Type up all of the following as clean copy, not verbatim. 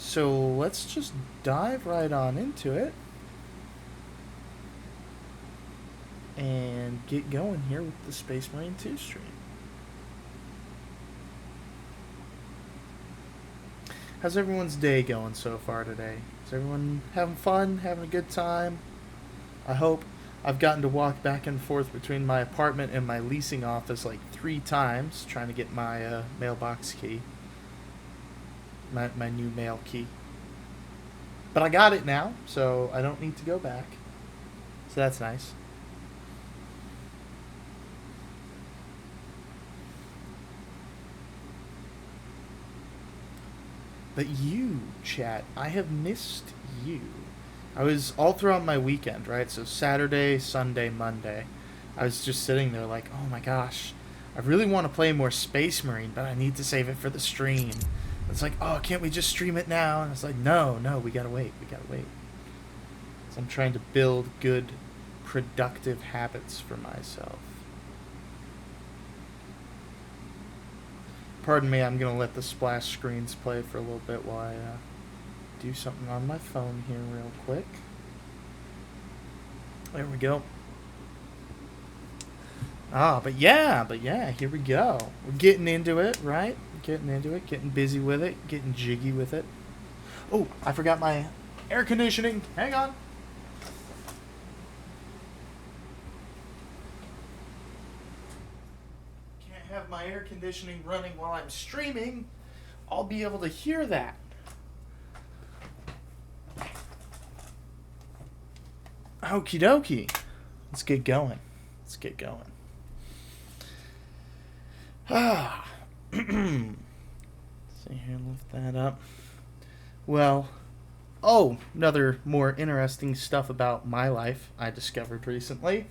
So let's just dive right on into it and get going here with the Space Marine 2 stream. How's everyone's day going so far today? Is everyone having fun, having a good time? I hope. I've gotten to walk back and forth between my apartment and my leasing office like 3 times trying to get my mailbox key. My new mail key. But I got it now, so I don't need to go back. So that's nice. But you, chat, I have missed you. I was all throughout my weekend, right? So Saturday, Sunday, Monday. I was just sitting there like, oh my gosh, I really want to play more Space Marine, but I need to save it for the stream. It's like, oh, can't we just stream it now? And it's like, no, we gotta wait. So I'm trying to build good, productive habits for myself. Pardon me, I'm going to let the splash screens play for a little bit while I do something on my phone here real quick. There we go. But yeah, here we go. We're getting into it, right? Getting busy with it, getting jiggy with it. Oh, I forgot my air conditioning. Hang on. Have my air conditioning running while I'm streaming, I'll be able to hear that. Okie dokie. Let's get going. See here, lift that up. Well, another more interesting stuff about my life I discovered recently.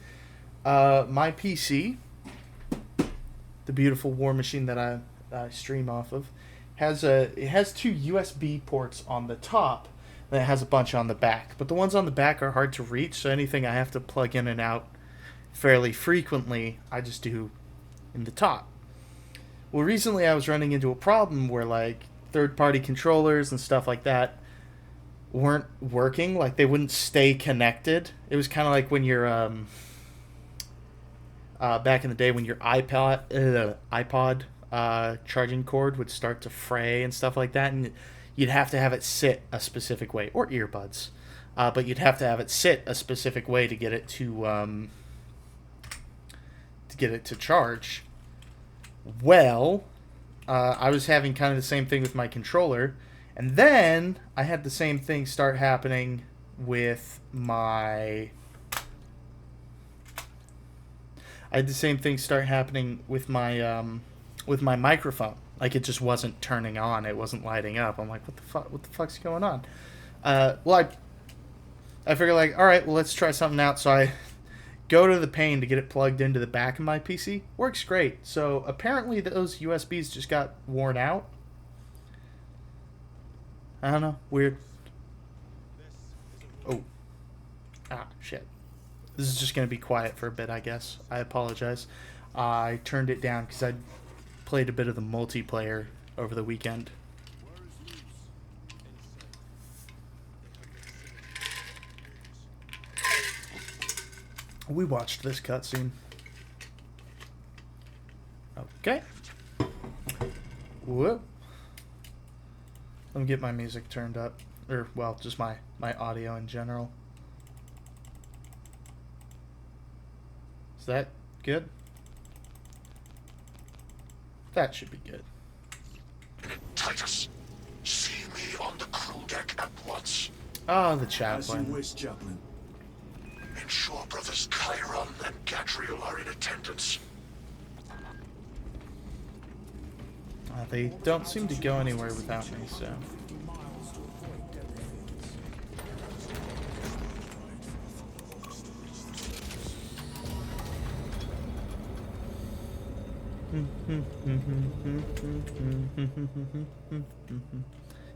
My PC, the beautiful War Machine that I stream off of, it has 2 USB ports on the top, and it has a bunch on the back. But the ones on the back are hard to reach, so anything I have to plug in and out fairly frequently, I just do in the top. Well, recently I was running into a problem where like third-party controllers and stuff like that weren't working, like they wouldn't stay connected. It was kind of like when you're back in the day when your iPod charging cord would start to fray and stuff like that, and you'd have to have it sit a specific way, or earbuds, but you'd have to have it sit a specific way to get it to charge. Well, I was having kind of the same thing with my controller, and then I had the same thing start happening with my microphone. Like it just wasn't turning on. It wasn't lighting up. I'm like, what the fuck? What the fuck's going on? I figured like, all right, well, let's try something out. So I go to the pain to get it plugged into the back of my PC. Works great. So apparently those USBs just got worn out. I don't know. Weird. Oh. Shit. This is just going to be quiet for a bit, I guess. I apologize. I turned it down because I played a bit of the multiplayer over the weekend. We watched this cutscene. Okay. Whoop. Let me get my music turned up. Or, well, just my audio in general. Is that good? That should be good. Titus, see me on the crew deck at once. Oh, the chaplain. As you wish, chaplain. Ensure brothers Chiron and Gadriel are in attendance. They don't seem to go anywhere without me, so...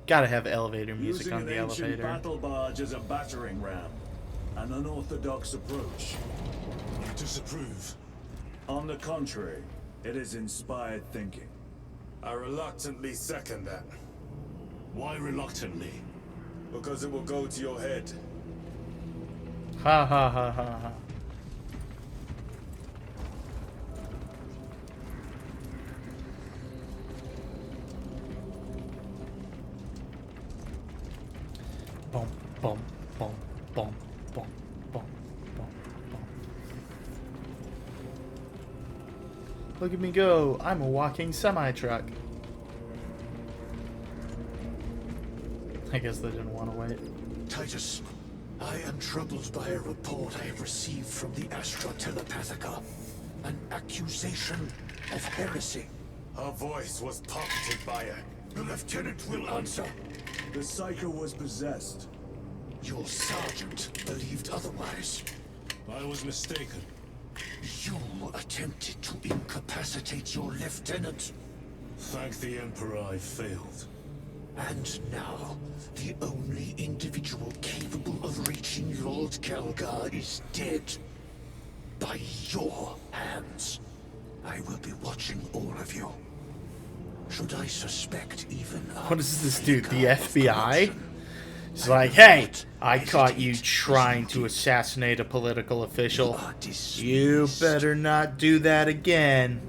Gotta have elevator music Using on the an ancient elevator. battle barge as a battering ram. An unorthodox approach. You disapprove? On the contrary, it is inspired thinking. I reluctantly second that. Why reluctantly? Because it will go to your head. Ha ha ha ha ha. Boom, boom, boom, boom, boom, boom, boom, boom. Look at me go. I'm a walking semi-truck. I guess they didn't want to wait. Titus, I am troubled by a report I have received from the Astra Telepathica. An accusation of heresy. Her voice was pocketed by her. The lieutenant will answer. The Psycho was possessed. Your sergeant believed otherwise. I was mistaken. You attempted to incapacitate your lieutenant. Thank the Emperor I failed. And now, the only individual capable of reaching Lord Kelgar is dead. By your hands. I will be watching all of you. Should I suspect even What does this do? The FBI? It's like, hey, I caught you trying to assassinate a political official. You better not do that again.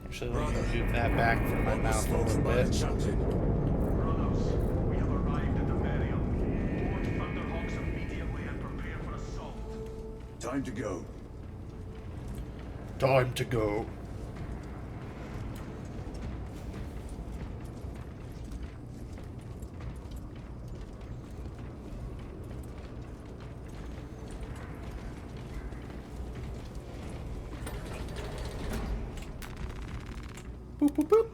Actually, let me move that back from my mouth a little bit. Brothers, we have arrived at the Merium. Board Thunderhawks immediately and prepare for assault. Time to go. Time to go. Boop, boop, boop.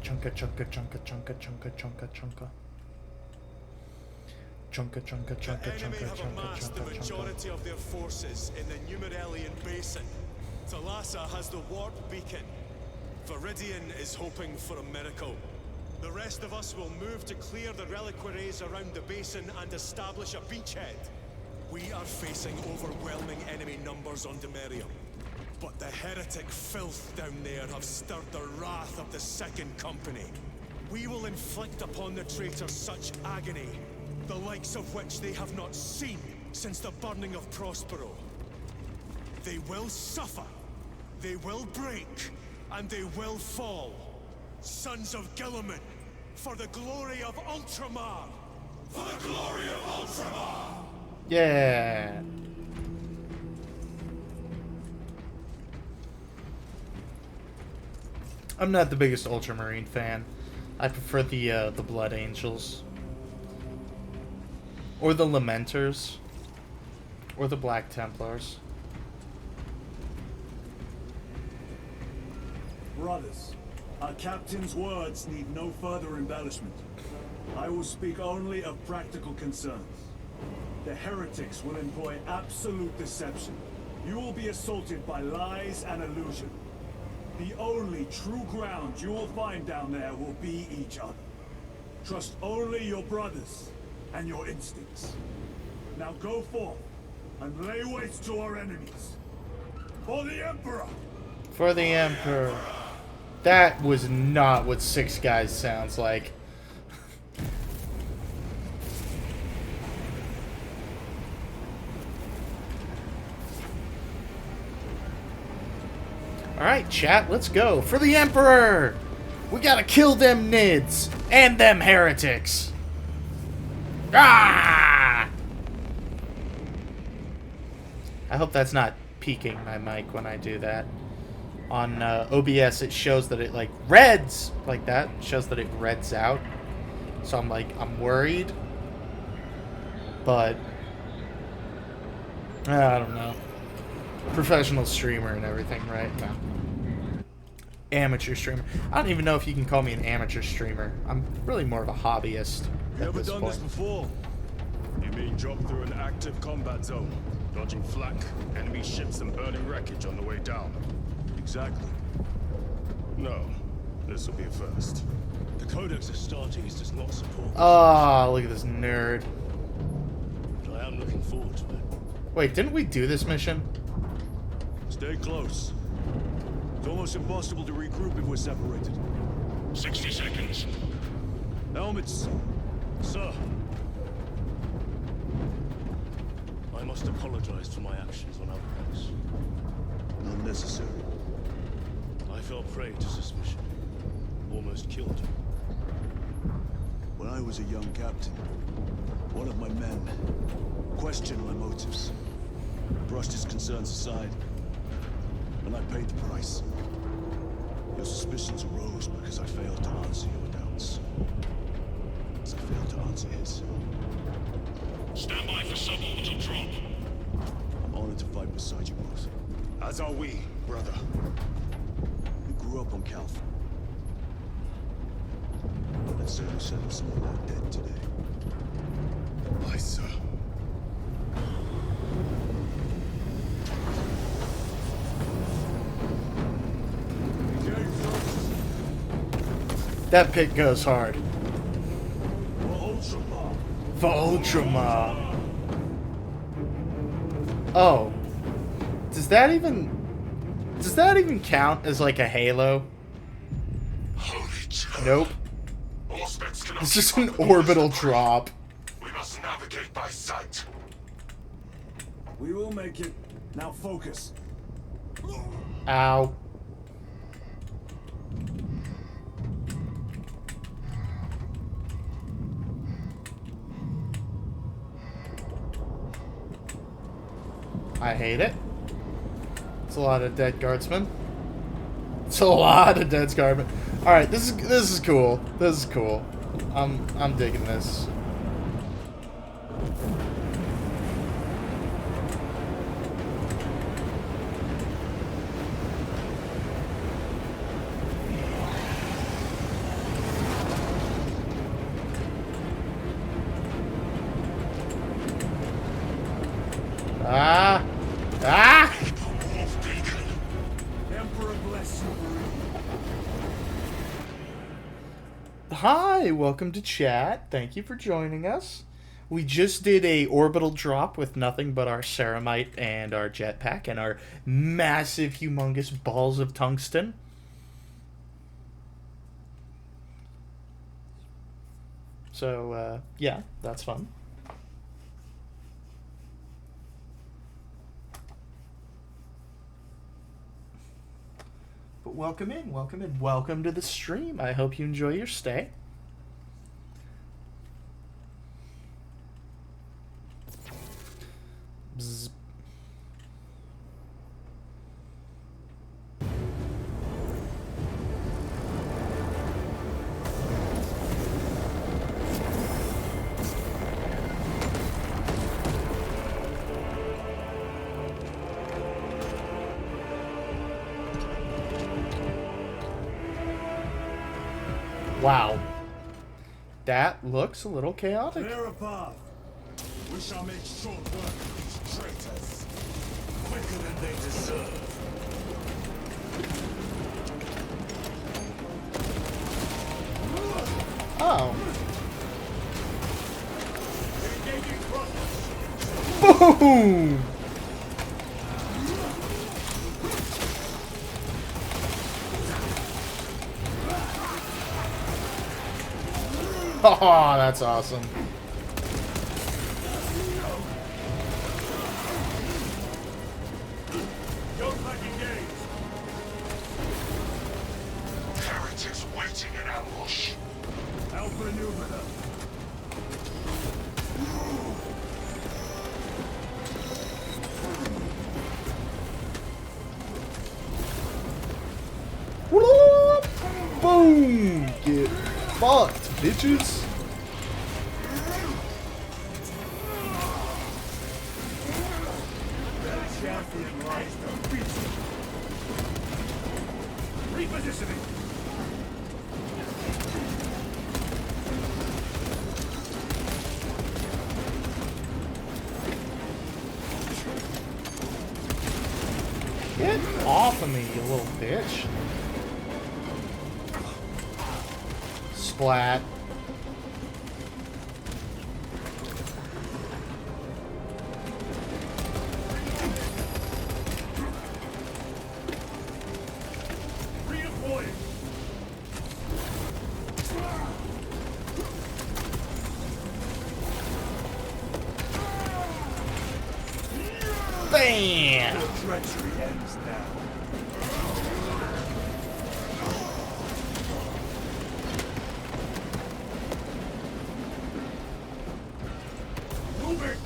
Chunka, chunka, chunka, chunka, chunka, chunka, chunka. Chunka, chunka, chunka, The enemy chunka, have chunka, amassed the chunka, chunka. majority of their forces in the Numeralian Basin. Thalassa has the Warp Beacon. Viridian is hoping for a miracle. The rest of us will move to clear the reliquaries around the basin and establish a beachhead. We are facing overwhelming enemy numbers on Demerium. But the heretic filth down there have stirred the wrath of the Second Company. We will inflict upon the traitors such agony, the likes of which they have not seen since the burning of Prospero. They will suffer, they will break, and they will fall. Sons of Gilliman, for the glory of Ultramar! For the glory of Ultramar! Yeah. I'm not the biggest Ultramarine fan. I prefer the Blood Angels. Or the Lamenters. Or the Black Templars. Brothers, our captain's words need no further embellishment. I will speak only of practical concerns. The heretics will employ absolute deception. You will be assaulted by lies and illusion. The only true ground you will find down there will be each other. Trust only your brothers and your instincts. Now go forth and lay waste to our enemies. For the Emperor! For the Emperor. That was not what Six Guys sounds like. Alright, chat, let's go. For the Emperor! We gotta kill them Nids and them heretics. Ah! I hope that's not peaking my mic when I do that. On OBS, it shows that it, like, reds like that. It shows that it reds out. So I'm, like, I'm worried. But, I don't know. Professional streamer and everything, right? No. Amateur streamer. I don't even know if you can call me an amateur streamer. I'm really more of a hobbyist at Never this done point. this before. You mean drop through an active combat zone, dodging flak, enemy ships and burning wreckage on the way down? Exactly. No, this will be a first. The Codex Astartes does not support. Oh, look at this nerd. But I am looking forward to it. Wait, didn't we do this mission? Stay close. It's almost impossible to regroup if we're separated. 60 seconds. Helmets! Sir! I must apologize for my actions on Alvarez. Not necessary. I fell prey to suspicion. Almost killed him. When I was a young captain, one of my men questioned my motives, brushed his concerns aside, and I paid the price. Your suspicions arose because I failed to answer your doubts. As I failed to answer his. Stand by for suborbital drop. I'm honored to fight beside you both. As are we, brother. We grew up on Calf. Let's say we settled someone out dead today. Aye, sir. That pit goes hard. Ultramar! For Ultramar. Oh. Does that even count as like a Halo? Holy terror. Nope. Auspex cannot It's just keep an up with the orbital forces. drop. We must navigate by sight. We will make it. Now focus. Ow. I hate it. It's a lot of dead guardsmen. It's a lot of dead guardsmen. All right, this is cool. This is cool. I'm digging this. Ah! Ah! Emperor bless you. Hi, welcome to chat. Thank you for joining us. We just did a orbital drop with nothing but our ceramite and our jetpack and our massive, humongous balls of tungsten. So, yeah, that's fun. But welcome in, welcome in. Welcome to the stream. I hope you enjoy your stay. Bzz. Wow. That looks a little chaotic. Clear a path. We shall make short work of these traitors. Quicker than they deserve. Oh. Boom! Oh, that's awesome. Heretics waiting in ambush. Outmaneuver them. Boom! Get fucked, bitches. Champion lies to beat you. Repositioning. Get off of me, you little bitch. Splat. Bam! Your treachery ends now. Moving!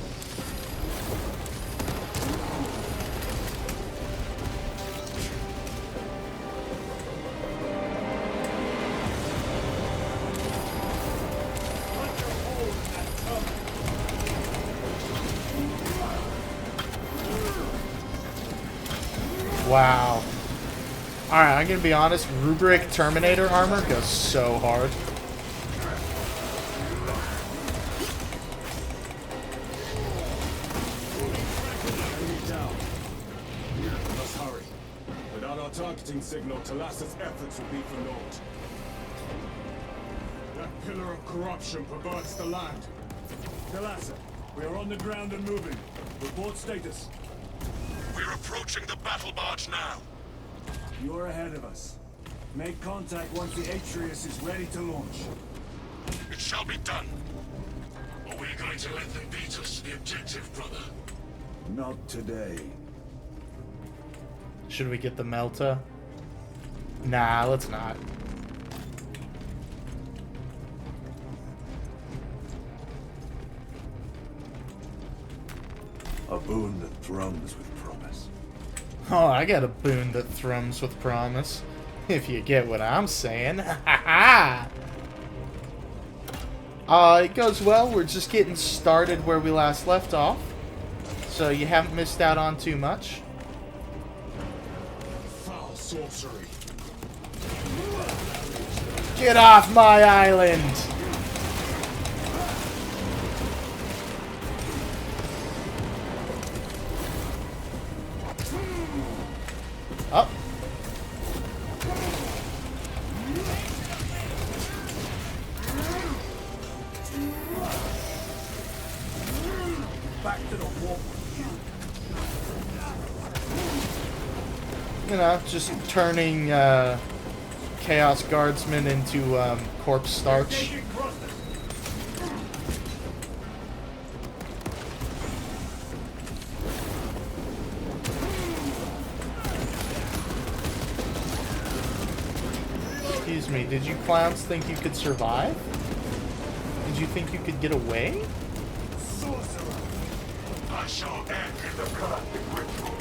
Wow. Alright, I'm gonna be honest, Rubric Terminator armor goes so hard. Enemy down. We must hurry. Without our targeting signal, Talassa's efforts will be for naught. That pillar of corruption perverts the land. Talassa, we are on the ground and moving. Report status. We're approaching the battle barge now. You are ahead of us. Make contact once the Atreus is ready to launch. It shall be done. Are we going to let them beat us to the objective, brother? Not today. Should we get the Melta? Nah, let's not. A boon that thrums with promise. Oh, I got a boon that thrums with promise. If you get what I'm saying. Ha ha! It goes well. We're just getting started where we last left off. So you haven't missed out on too much. Foul sorcery. Get off my island! Up. Back to the wall. You know, just turning Chaos Guardsmen into corpse starch. Excuse me, did you clowns think you could survive? Did you think you could get away? Sorcerer. I shall end in the galactic ritual.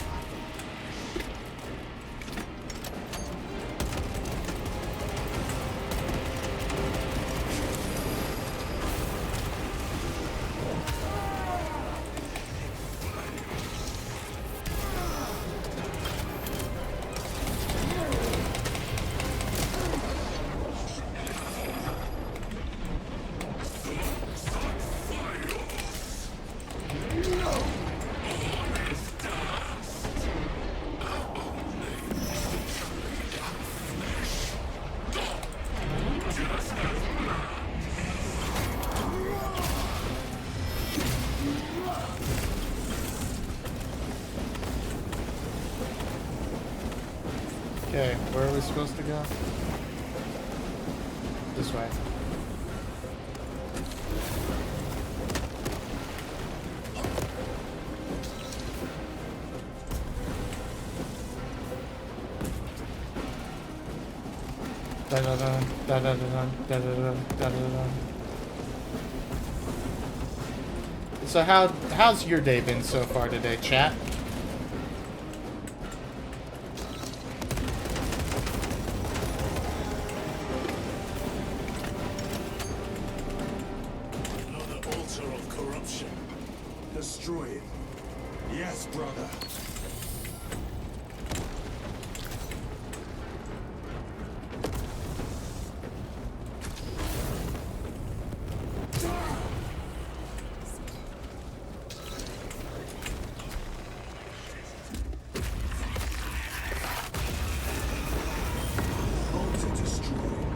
Okay, where are we supposed to go? This way. Da-da-dun, da-da-dun, da-da-dun, da-da-dun. So how's your day been so far today, chat? Another altar of corruption. Destroy it. Yes, brother. Altar destroyed.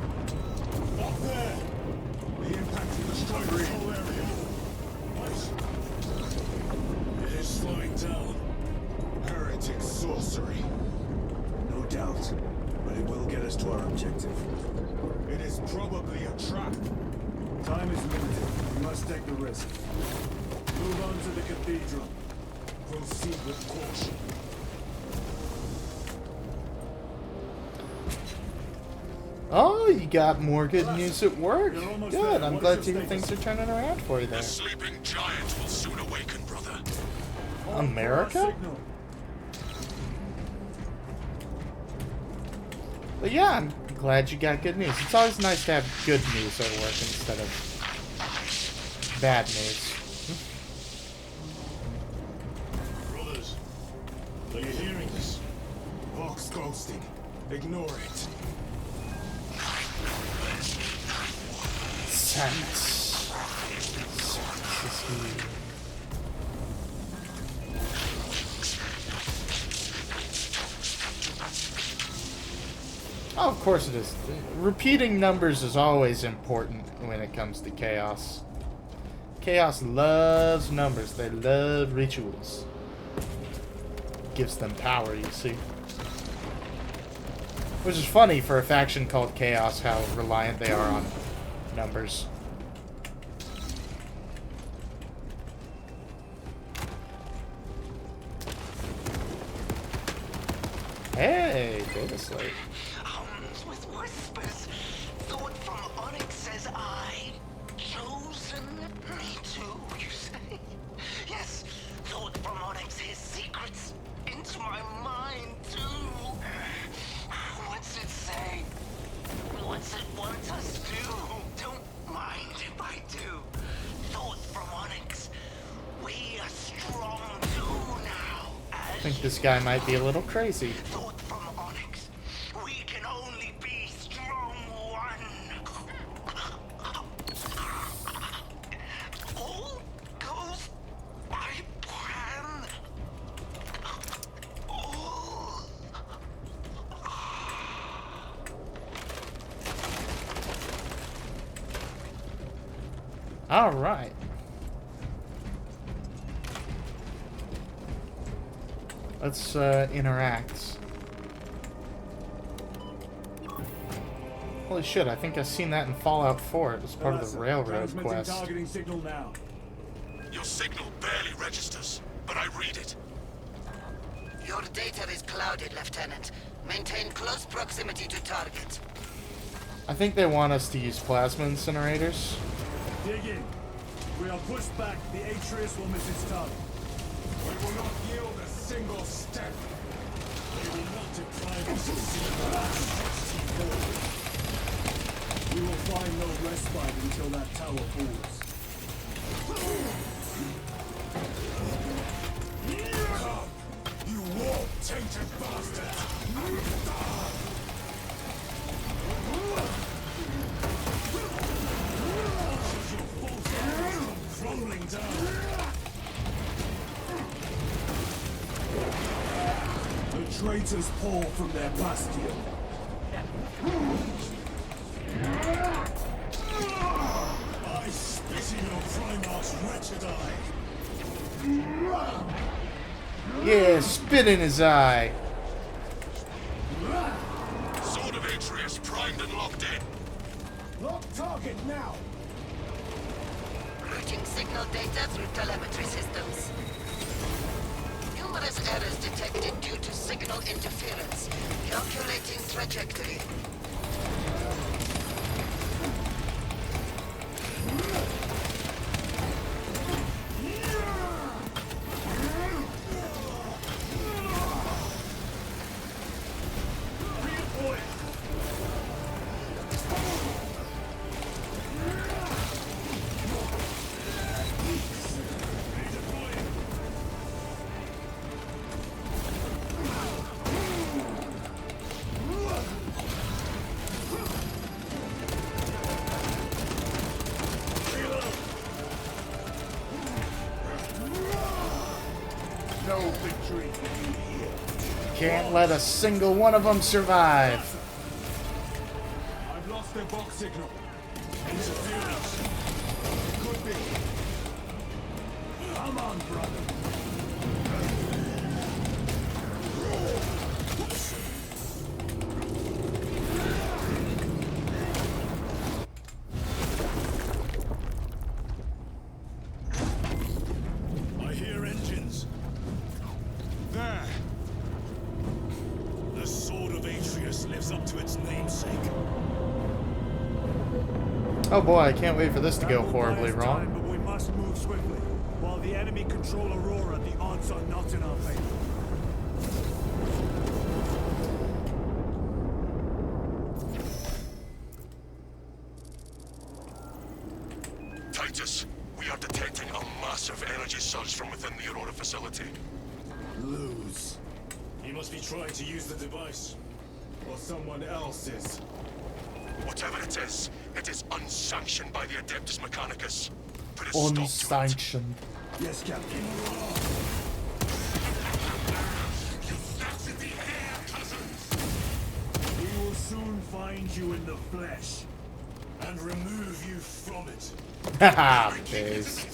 Up there! The impact will destroy the whole area. It is slowing down. Heretic sorcery. No doubt, but it will get us to our objective. It is probably a trap. Time is limited. We must take the risk. Move on to the cathedral. Proceed with caution. Oh, you got more good news at work. You're almost Good. there. I'm What glad is to your hear things are status? turning around for you there. The sleeping giant will soon awaken, brother. Hold America? for our signal. But yeah, I'm glad you got good news. It's always nice to have good news at work instead of bad news. Brothers, are you hearing this? Vox ghosting. Ignore it. Sadness. Oh, of course it is. Repeating numbers is always important when it comes to Chaos. Chaos loves numbers. They love rituals. Gives them power, you see. Which is funny for a faction called Chaos, how reliant they are on numbers. Hey, data slate. Hums with whispers. Thought from Onyx says I. Chosen? Me too, you say? Yes, thought from Onyx his secrets. Into my mind, too. What's it say? What's it want us to do? Don't mind if I do. Thought from Onyx. We are strong too now. I think this guy might be a little crazy. Thought from Onyx. We can only be strong one. All goes by plan. All. All right. Let's interact. Holy shit, I think I've seen that in Fallout 4. It was part of the railroad Transmitting quest. targeting signal now. Your signal barely registers, but I read it. Your data is clouded, Lieutenant. Maintain close proximity to target. I think they want us to use plasma incinerators. Dig in. If we are pushed back, the Atreus will miss its target. We will not yield a single step. They will not deprive us of single. We will find no respite until that tower falls. Come, you warp-tainted bastards! Crumbling down. The traitors pour from their bastion. I spit in your Primarch's wretched eye. Yeah, spit in his eye. Sword of Atreus primed and locked in. Lock target now! Routing signal data through telemetry systems. Numerous errors detected due to signal interference. Calculating trajectory. No victory for you here. Can't let a single one of them survive. I've lost their box signal. Interference. Could be. Come on, brother. I hear engines. Fierce lives up to its namesake. Oh boy, I can't wait for this to That go will buy horribly us wrong. time, but we must move swiftly. While the enemy control Aurora, the odds are not in our favor. Titus, we are detecting a massive energy surge from within the Aurora facility. Lose. He must be trying to use the device. Or someone else is. Whatever it is unsanctioned by the Adeptus Mechanicus. Put a stop to it. Unsanctioned. Yes, Captain. We will soon find you in the flesh. And remove you from it. Haha, Baze.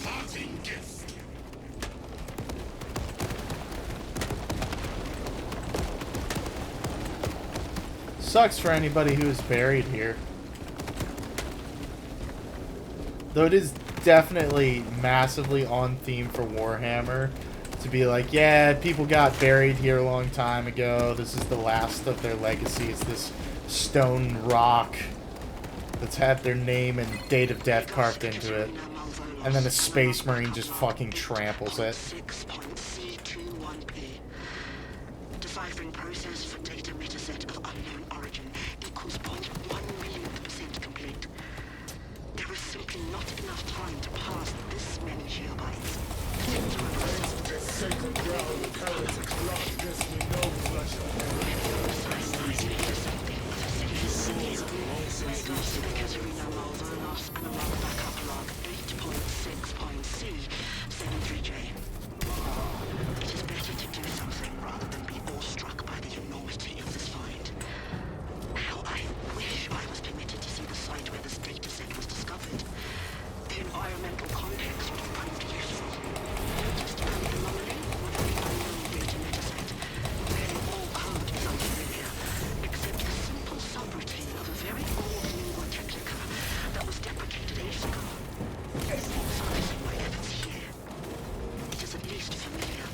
Sucks for anybody who is buried here. Though it is definitely massively on theme for Warhammer to be like, yeah, people got buried here a long time ago. This is the last of their legacy. It's this stone rock that's had their name and date of death carved into it. And then a space marine just fucking tramples it. 6.C21P. Deciphering process for data metaset of unknown origin equals 0.1 millionth percent complete. There is simply not enough time to pass this many geobytes. This sacred ground of heretics blood gives me no pleasure. Katerina Malvernos analog backup log 8.6.C73J. It is better to do something rather than be awestruck by the enormity of this find. How I wish I was permitted to see the site where this data set was discovered. The environmental context would have proved useful. Just an anomaly with the unknown data metaset. Where all code is unfamiliar, except a simple subroutine of a very old lingua technica that was deprecated ages ago. Focusing my efforts here. It is at least familiar.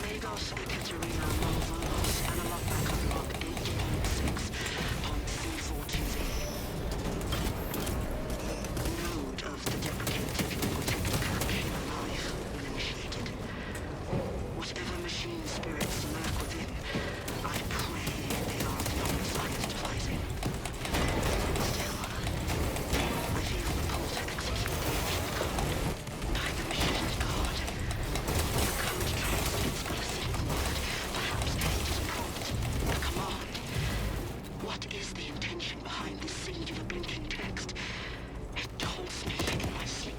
Magos Ekaterina Malvernos analog backup log 8.6.C42V. Node of the deprecated lingua technica came alive when initiated. Whatever machine spirits lurk within, I pray they are beyond science devising. Still, I feel the pull to execute the ancient code. By the machine's god. The code translates but a single word. Perhaps A is a prompt, a command. What is the intention behind this singular blinking text? It taunts me in my sleep.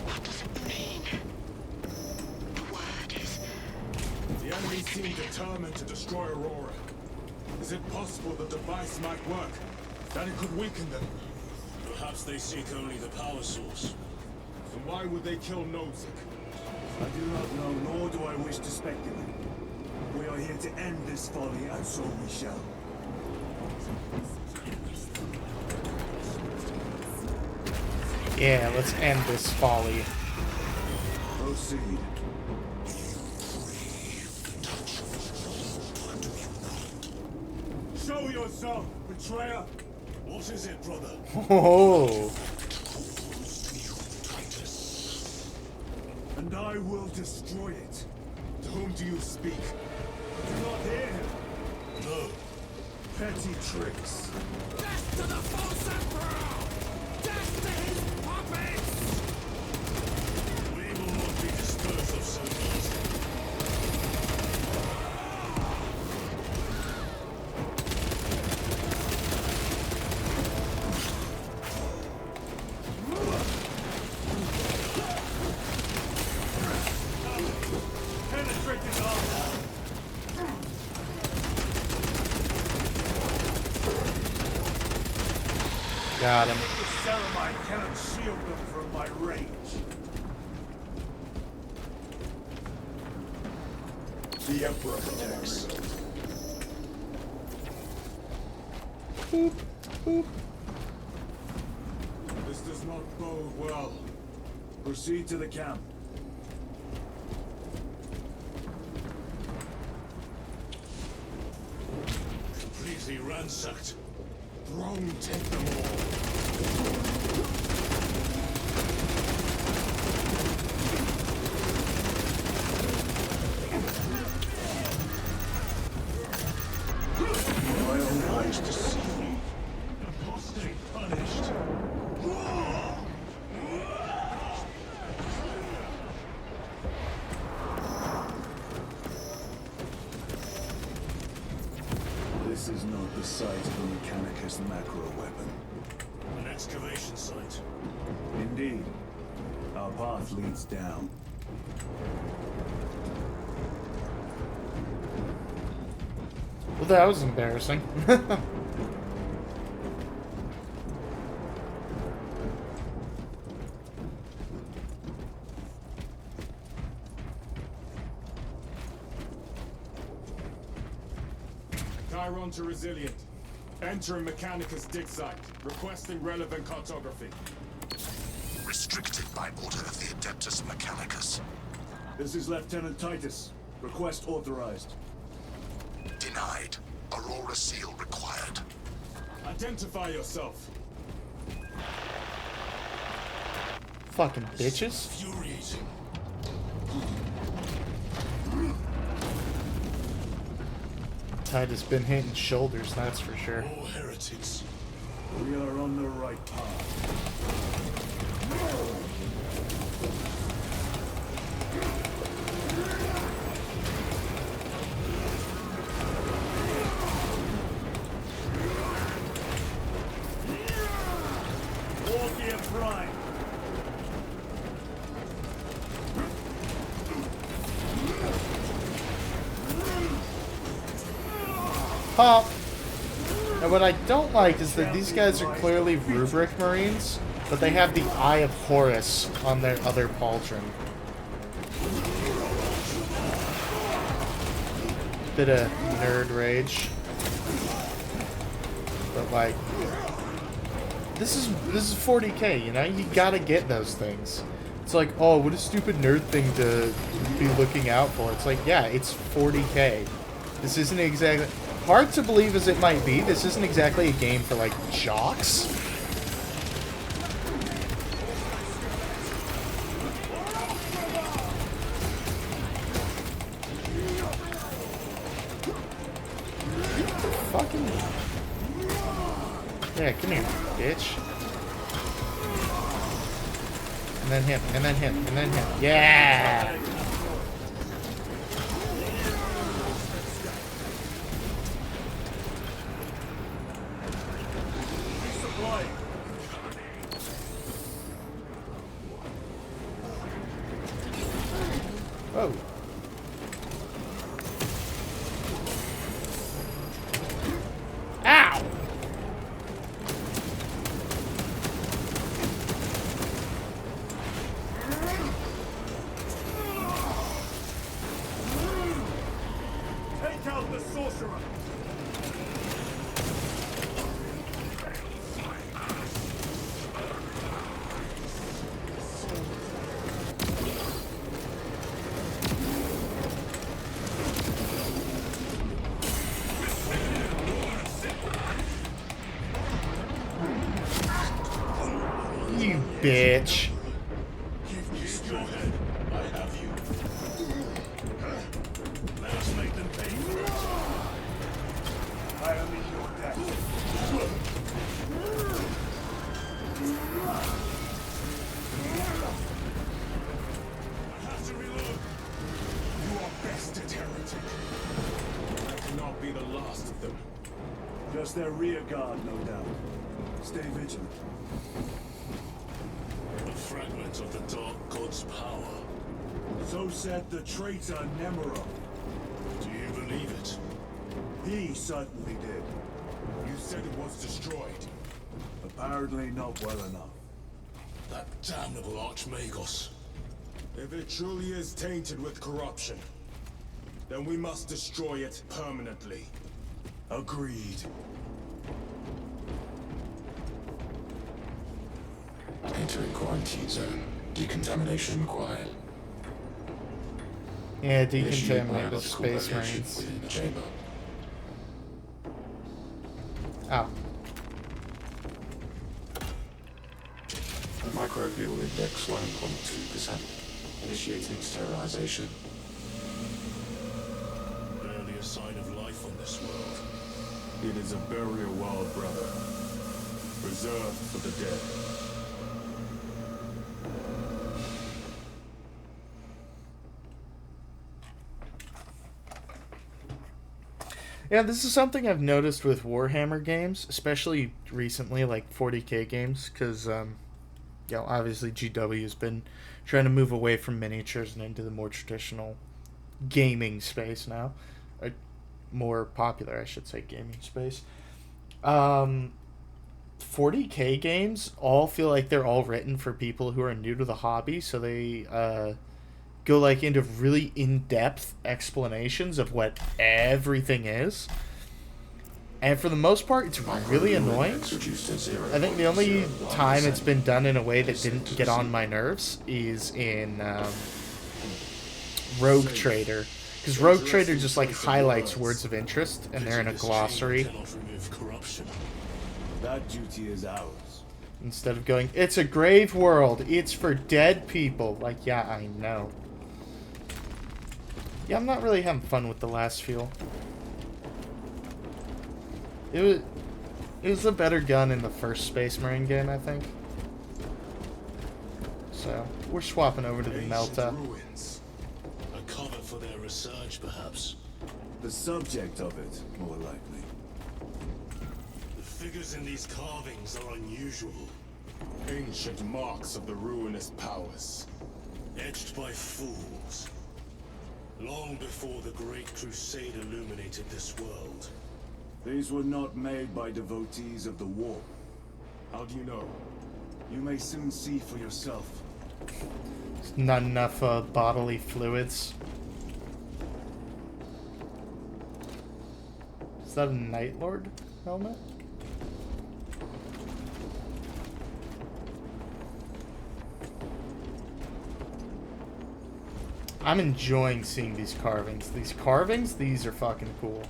What does it mean? The word is... The enemy seem determined to destroy Aurora. Is it possible the device might work? That it could weaken them? Perhaps they seek only the power source. Then why would they kill Nozick? I do not know, nor do I wish to speculate. We are here to end this folly, and so we shall. Yeah, let's end this folly. Proceed. Show yourself, betrayer! What is it, brother? Oh, And I will destroy it. To whom do you speak? Do not hear him. No. Petty tricks. Death to the false emperor! Death to his puppets! We will not be disposed of so easily. Penetrate his armor. got him. The Ceramite cannot shield them from my range. The Emperor protects. Boop, boop. This does not bode well. Proceed to the camp. Complete Factory ransacked. Wrong, take them all. My own eyes deceive me. Apostate punished. This is not the site of a Mechanicus macro weapon. An excavation site. Indeed. Our path leads down. Well, that was embarrassing. Chiron to Resilient. Entering Mechanicus dig site. Requesting relevant cartography. Restricted by order of the Adeptus Mechanicus. This is Lieutenant Titus. Request authorized. Denied. Aurora seal required. Identify yourself. Fucking bitches. Infuriating. Titus been hitting shoulders, that's for sure. All heretics. We are on the right path. Orgia Prime. Pop! And what I don't like is that these guys are clearly Rubric Marines, but they have the Eye of Horus on their other pauldron. Bit of nerd rage. But like, this is 40k, you know? You gotta get those things. It's like, oh, what a stupid nerd thing to be looking out for. It's like, yeah, it's 40k. This isn't exactly... Hard to believe as it might be, this isn't exactly a game for, like, jocks. Fucking... Yeah, come here, bitch. And then him, and then him, and then him. Yeah! Oh. Ow! Take out the sorcerer. You bitch. Use your head. I have you. Let us make them pay for it. I am in your debt. I have to reload. You are bested, heretic. That cannot be the last of them. Just their rear guard, no doubt. Stay vigilant. A fragment of the Dark God's power. So said the traitor Nemero. Do you believe it? He certainly did. You said it was destroyed. Apparently not well enough. That damnable Archmagos. If it truly is tainted with corruption, then we must destroy it permanently. Agreed. Entering quarantine zone. Decontamination required. Yeah, Initiate decontaminate the biological Space variation Marines. within the chamber. Oh. Microbial index 1.2%. Initiating sterilization. Barely a sign of life on this world. It is a burial world, brother. Reserved for the dead. Yeah, this is something I've noticed with Warhammer games, especially recently, like 40k games, because, obviously GW has been trying to move away from miniatures and into the more traditional gaming space now. Or more popular, I should say, gaming space. 40k games all feel like they're all written for people who are new to the hobby, so they go like into really in-depth explanations of what everything is. And for the most part, it's really annoying. I think the only time it's been done in a way that didn't get on my nerves is in Rogue Trader. Because Rogue Trader just like highlights words of interest, and they're in a glossary. That duty is ours. Instead of going, it's a grave world, it's for dead people. Like, yeah, I know. Yeah, I'm not really having fun with the last fuel. It was a better gun in the first Space Marine game, I think. So, we're swapping over to the Melta. Ruins. A cover for their research, perhaps. The subject of it, more likely. The figures in these carvings are unusual. Ancient marks of the ruinous powers. Etched by fools. Long before the Great Crusade illuminated this world. These were not made by devotees of the war. How do you know? You may soon see for yourself. Not enough bodily fluids. Is that a Night Lord helmet? I'm enjoying seeing these carvings. These are fucking cool.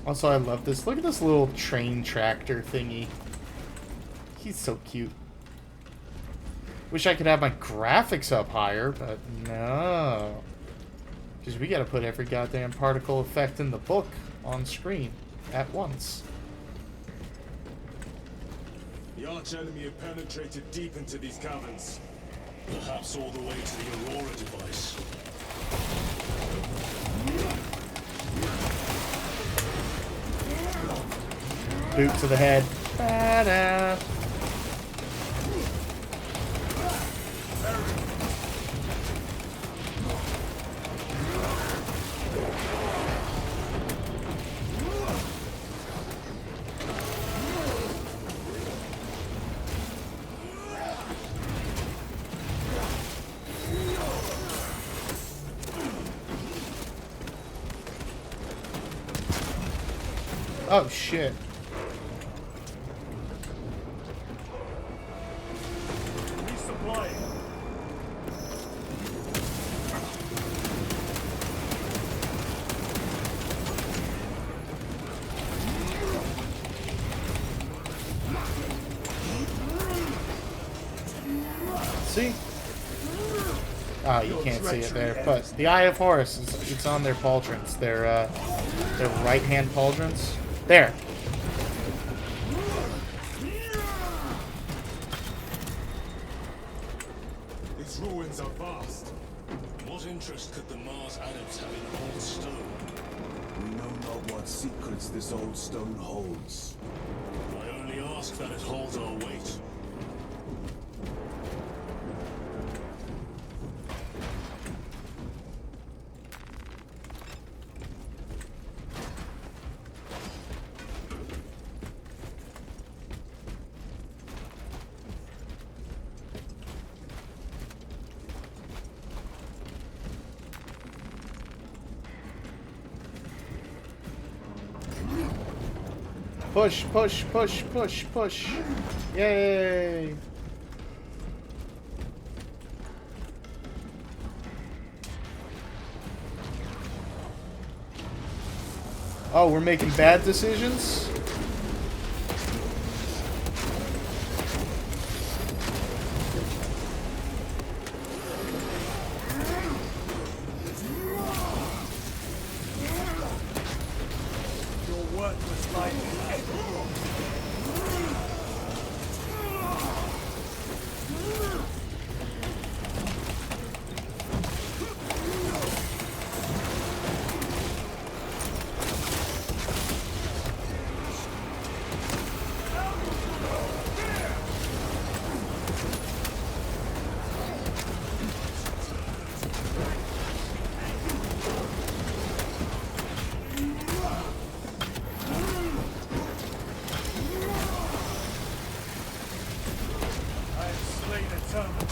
Also, I love this. Look at this little train tractor thingy. He's so cute. Wish I could have my graphics up higher, but no. Because we gotta put every goddamn particle effect in the book on screen at once. The arch enemy have penetrated deep into these caverns. Perhaps all the way to the Aurora device. Boot to the head. Ba-da. Oh shit. See? Oh, you can't see it there, but the Eye of Horus it's on their pauldrons. Their right-hand pauldrons. There. These ruins are vast. What interest could the Mars adepts have in old stone? We know not what secrets this old stone holds. I only ask that it holds our weight. Push, push, push, push, push. Yay! Oh, we're making bad decisions? Your worthless life. I have slain a terminal.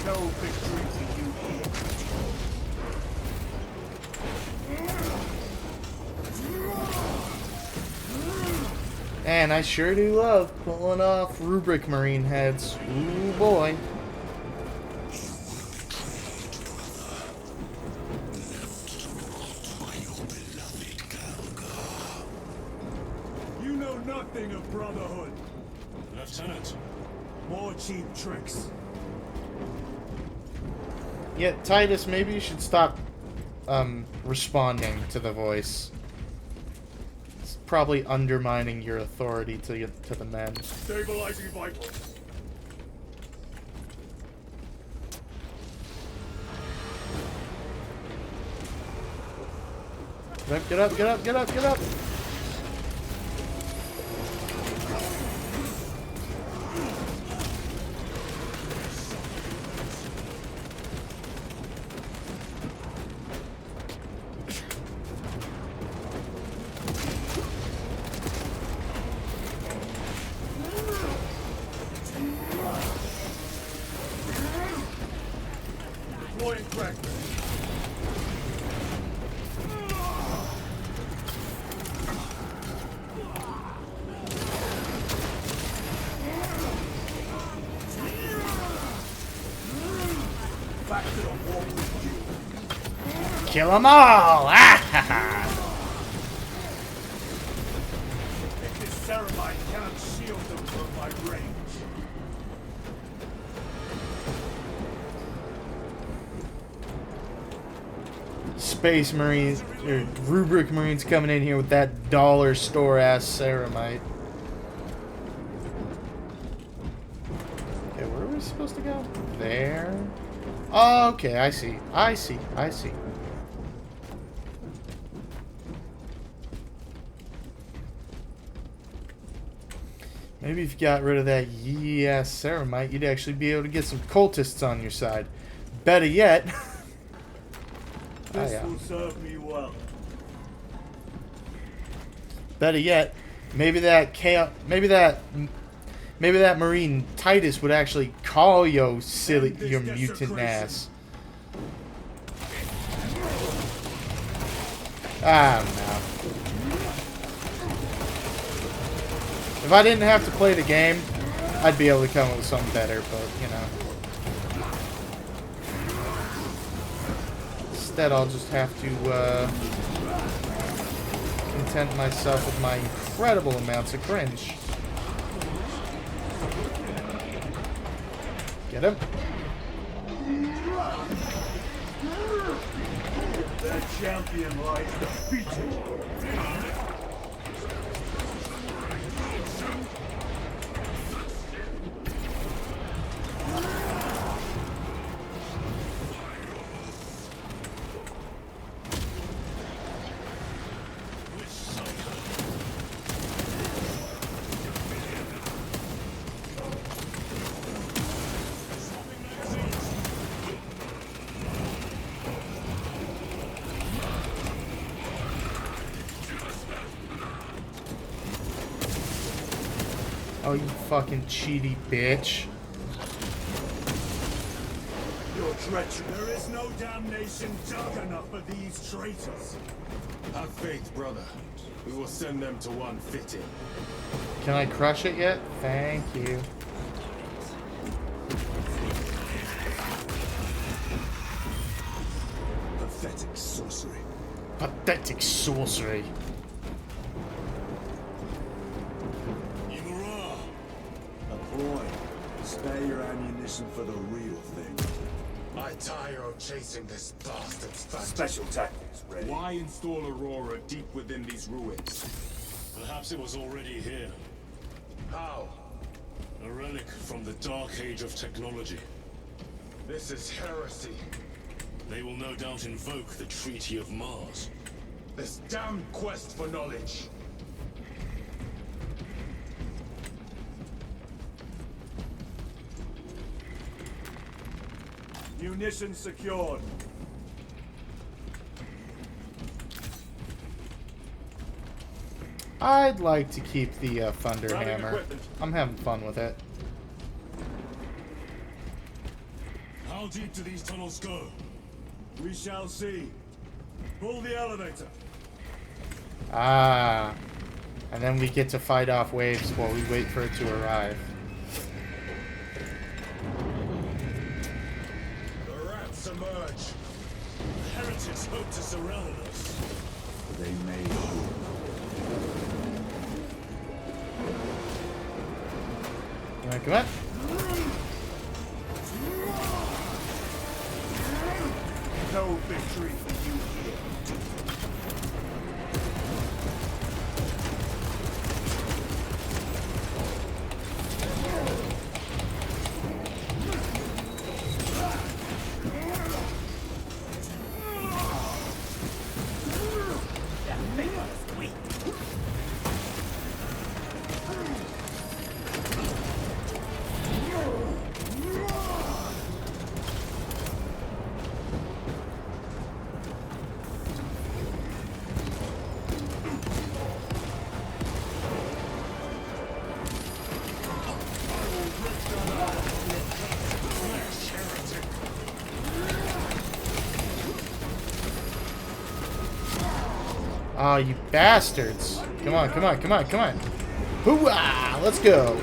No victory for you here. And I sure do love pulling off rubric marine heads. Ooh boy. You know nothing of brotherhood. Lieutenant, More cheap tricks. Yeah, Titus, maybe you should stop responding to the voice. It's probably undermining your authority to the men. Stabilizing vitals. Get up, get up, get up, get up! Deploying fragment. Back to the wall with you. Kill them all! Ah ha ha! If this ceramide cannot shield them from my range. Space Marines, or Rubric Marines coming in here with that dollar store ass ceramite. Okay, where are we supposed to go? There. Oh, okay, I see. I see. I see. Maybe if you got rid of that yee-ass ceramite, you'd actually be able to get some cultists on your side. Better yet. This yeah. will serve me well. Better yet, maybe that Marine Titus would actually call yo silly, your mutant ass. I don't know. If I didn't have to play the game, I'd be able to come up with something better, but you know. Instead, I'll just have to content myself with my incredible amounts of cringe. Get him. Their champion lies defeated. Oh, you fucking cheaty bitch. Your treachery. There is no damnation dark enough for these traitors. Have faith, brother. We will send them to one fitting. Can I crush it yet? Thank you. Pathetic sorcery. Pathetic sorcery. Imura! Deploy. Spare your ammunition for the real thing. I tire of chasing this bastard's phantom. Special tactics, ready. Why install Aurora deep within these ruins? Perhaps it was already here. How? A relic from the dark age of technology. This is heresy. They will no doubt invoke the Treaty of Mars. This damned quest for knowledge. Munitions secured. I'd like to keep the Thunder Grounding Hammer. equipment. I'm having fun with it. How deep do these tunnels go? We shall see. Pull the elevator. Ah. And then we get to fight off waves while we wait for it to arrive. The rats emerge. The heretics hope to surround us. They may hope. Come on, come on. No victory for you here. Oh, you bastards. Come on, come on, come on, come on. Hooah! Let's go.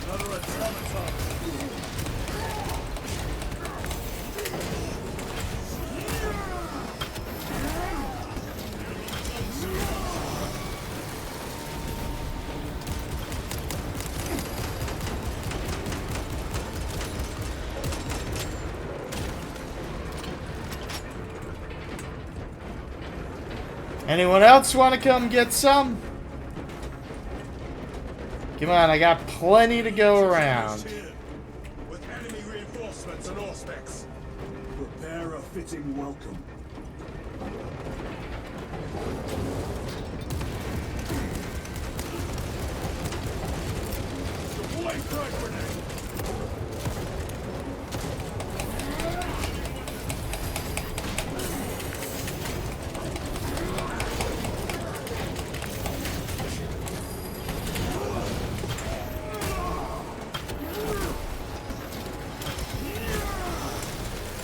Another automaton. Anyone else want to come get some? Come on, I got plenty to go around. Here, with enemy reinforcements and auspex. Prepare a fitting welcome. Deploy frag grenade.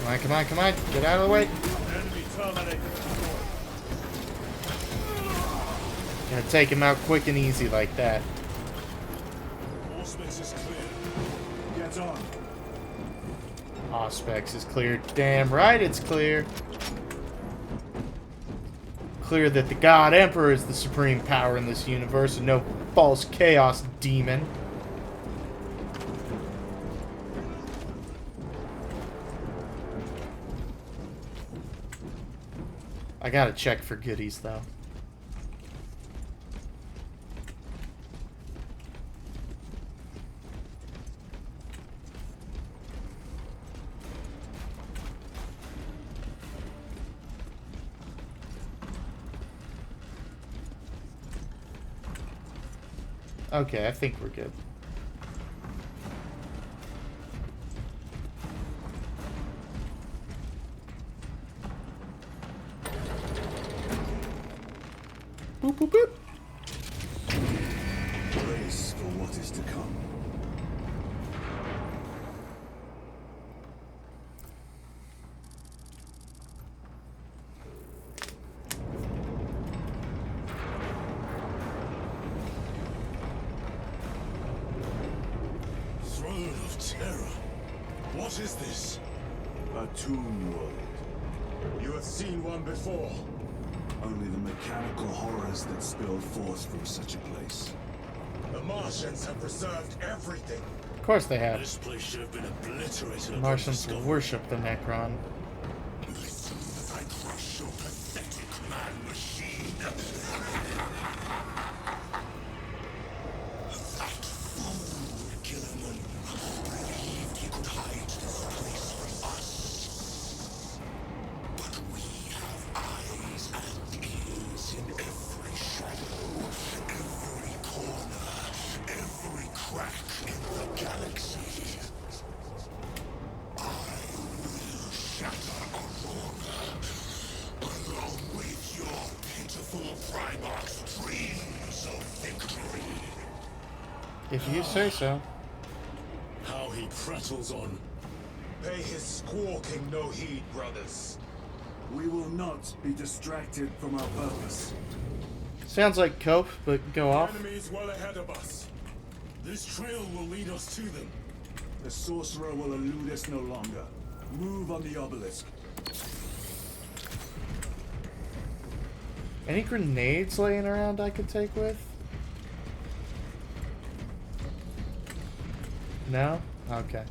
Come on, come on, come on. Get out of the way. Enemy terminator destroyed. Gonna take him out quick and easy like that. Auspex is clear. Get on. Auspex is clear. Damn right it's clear. Clear that the God Emperor is the supreme power in this universe and no false chaos demon. I gotta check for goodies though. Okay, I think we're good. Boop, boop, boop. Brace for what is to come. Throne of Terror. What is this? A tomb world. You have seen one before. Only the mechanical horrors that spill forth from such a place. The Martians have preserved everything. Of course they have. This place should have been obliterated. upon Martians discovery. worship the Necron. Listen as I crush your pathetic man-machine. That fool, Killerman, believed he could hide this place from us. But we have eyes and ears in every shadow, every corner, every crack in the galaxy. Shatter Aurora, along with your pitiful Primarch's dreams of victory. If you say so. How he prattles on. Pay his squawking no heed, brothers. We will not be distracted from our purpose. Sounds like cope, but go off. Enemies well ahead of us. This trail will lead us to them. The sorcerer will elude us no longer. Move on the obelisk. Any grenades laying around I could take with? No? Okay.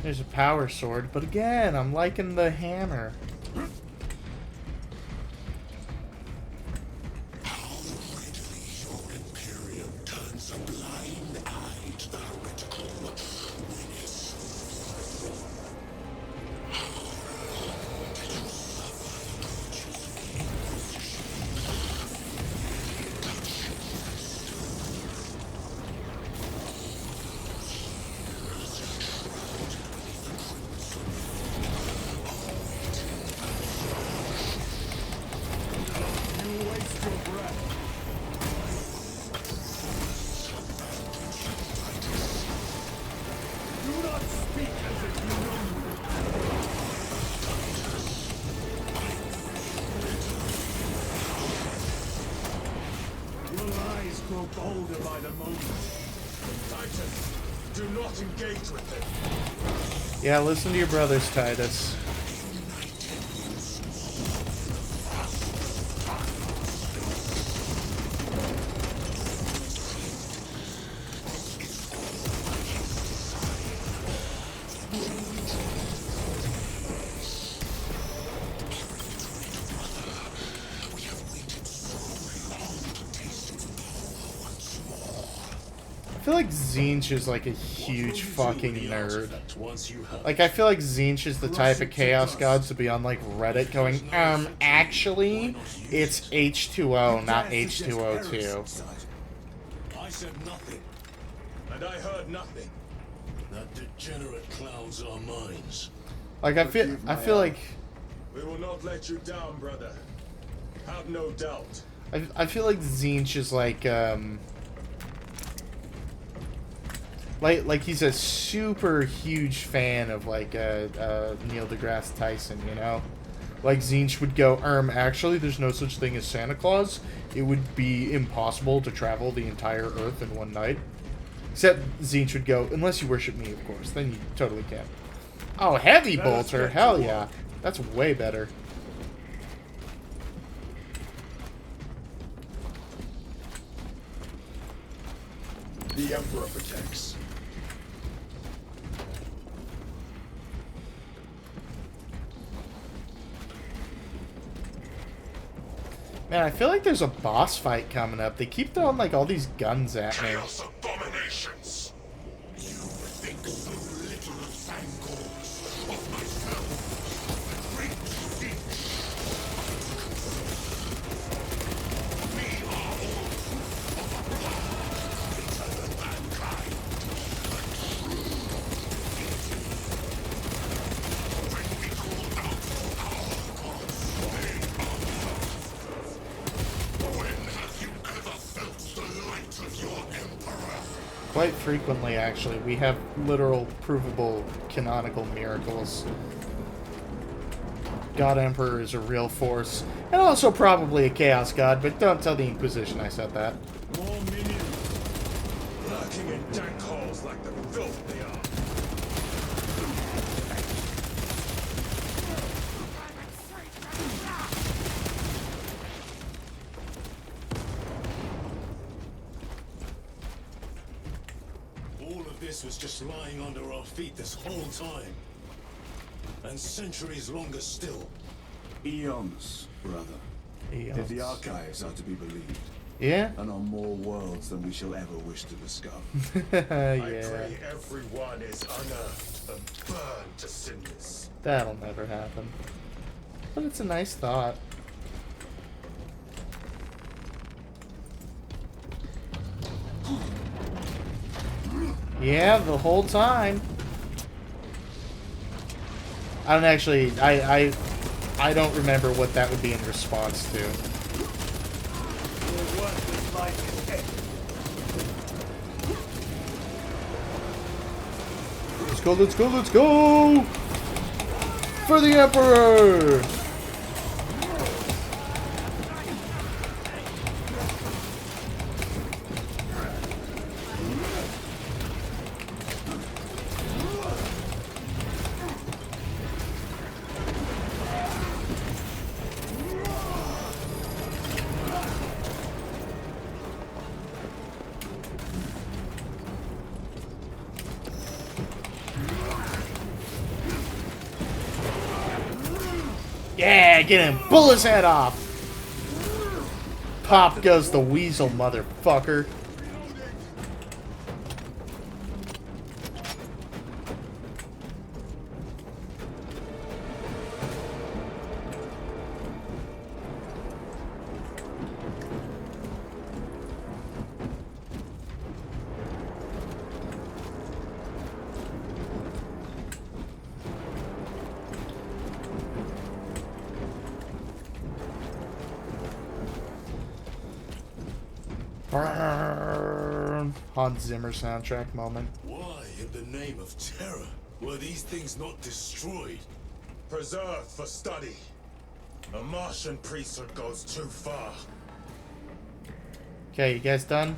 There's a power sword, but again, I'm liking the hammer. How readily your Imperium turns a blind eye to the heretical when it's You waste your breath. Do not speak as if you know me. Your lies grow bolder by the moment. Titus, do not engage with them. Yeah, listen to your brothers, Titus. I feel like Zinch is like a huge fucking nerd. Once you have Like, I feel like Zinch is the type of Chaos Gods to be on, like, Reddit going, actually, it's H2O, not H2O2. I said nothing. And I heard nothing. That degenerate clouds our minds. Like, I feel like, We will not let you down, brother. Have no doubt. I feel like Zinch is like he's a super huge fan of, like, Neil deGrasse Tyson, you know? Like, Zinch would go, actually, there's no such thing as Santa Claus. It would be impossible to travel the entire Earth in one night. Except Zinch would go, unless you worship me, of course. Then you totally can. Oh, Heavy Bolter. Hell yeah. That's way better. the Emperor protects. Man, I feel like there's a boss fight coming up. They keep throwing like all these guns at me. Chaos abominations! You think so little of Sangors, of myself, of the great fish. We are all proof of a plan greater than mankind. When we call out for our gods, they are found. When have you ever felt the light of your emperor? Quite frequently, actually. We have literal, provable, canonical miracles. God Emperor is a real force. And also probably a Chaos God, but don't tell the Inquisition I said that. More minions. Lurking in dank holes like the filth they are. All of this was just lying under our feet this whole time. And centuries longer still. Eons, brother. If the archives are to be believed. Yeah? And on more worlds than we shall ever wish to discover. I Yeah. pray everyone is unearthed and burned to cinders. That'll never happen. But it's a nice thought. Yeah, the whole time. I don't actually... I don't remember what that would be in response to. Your worthless life is ended. Let's go, let's go, let's go! For the Emperor! Yeah, get him! Pull his head off! Pop goes the weasel, motherfucker. Hans Zimmer soundtrack moment. Why, in the name of terror, were these things not destroyed? Preserved for study. A Martian priesthood goes too far. Okay, you guys done?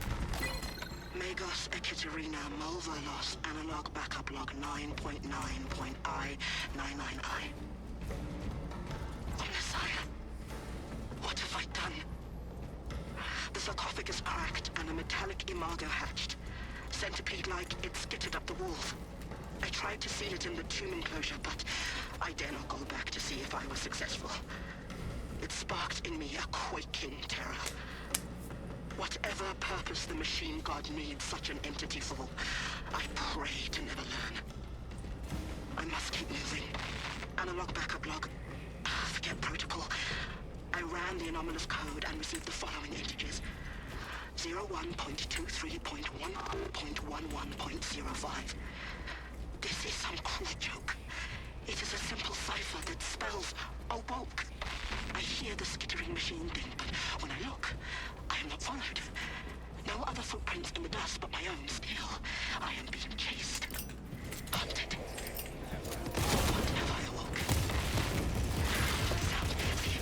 Megos Ekaterina Mulvolos analog backup log 9.9.I99I. Messiah, what have I done? The sarcophagus cracked and a metallic imago hatched. Centipede-like, it skittered up the walls. I tried to seal it in the tomb enclosure, but I dare not go back to see if I was successful. It sparked in me a quaking terror. Whatever purpose the machine god needs such an entity for, I pray to never learn. I must keep moving. Analog backup log. Forget protocol. I ran the anomalous code and received the following integers. 01.23.1.11.05. This is some cruel joke. It is a simple cipher that spells awoke. I hear the skittering machine ding, but when I look, I am not followed. No other footprints in the dust but my own. Still, I am being chased. Hunted. What have I awoke? Sound fancy.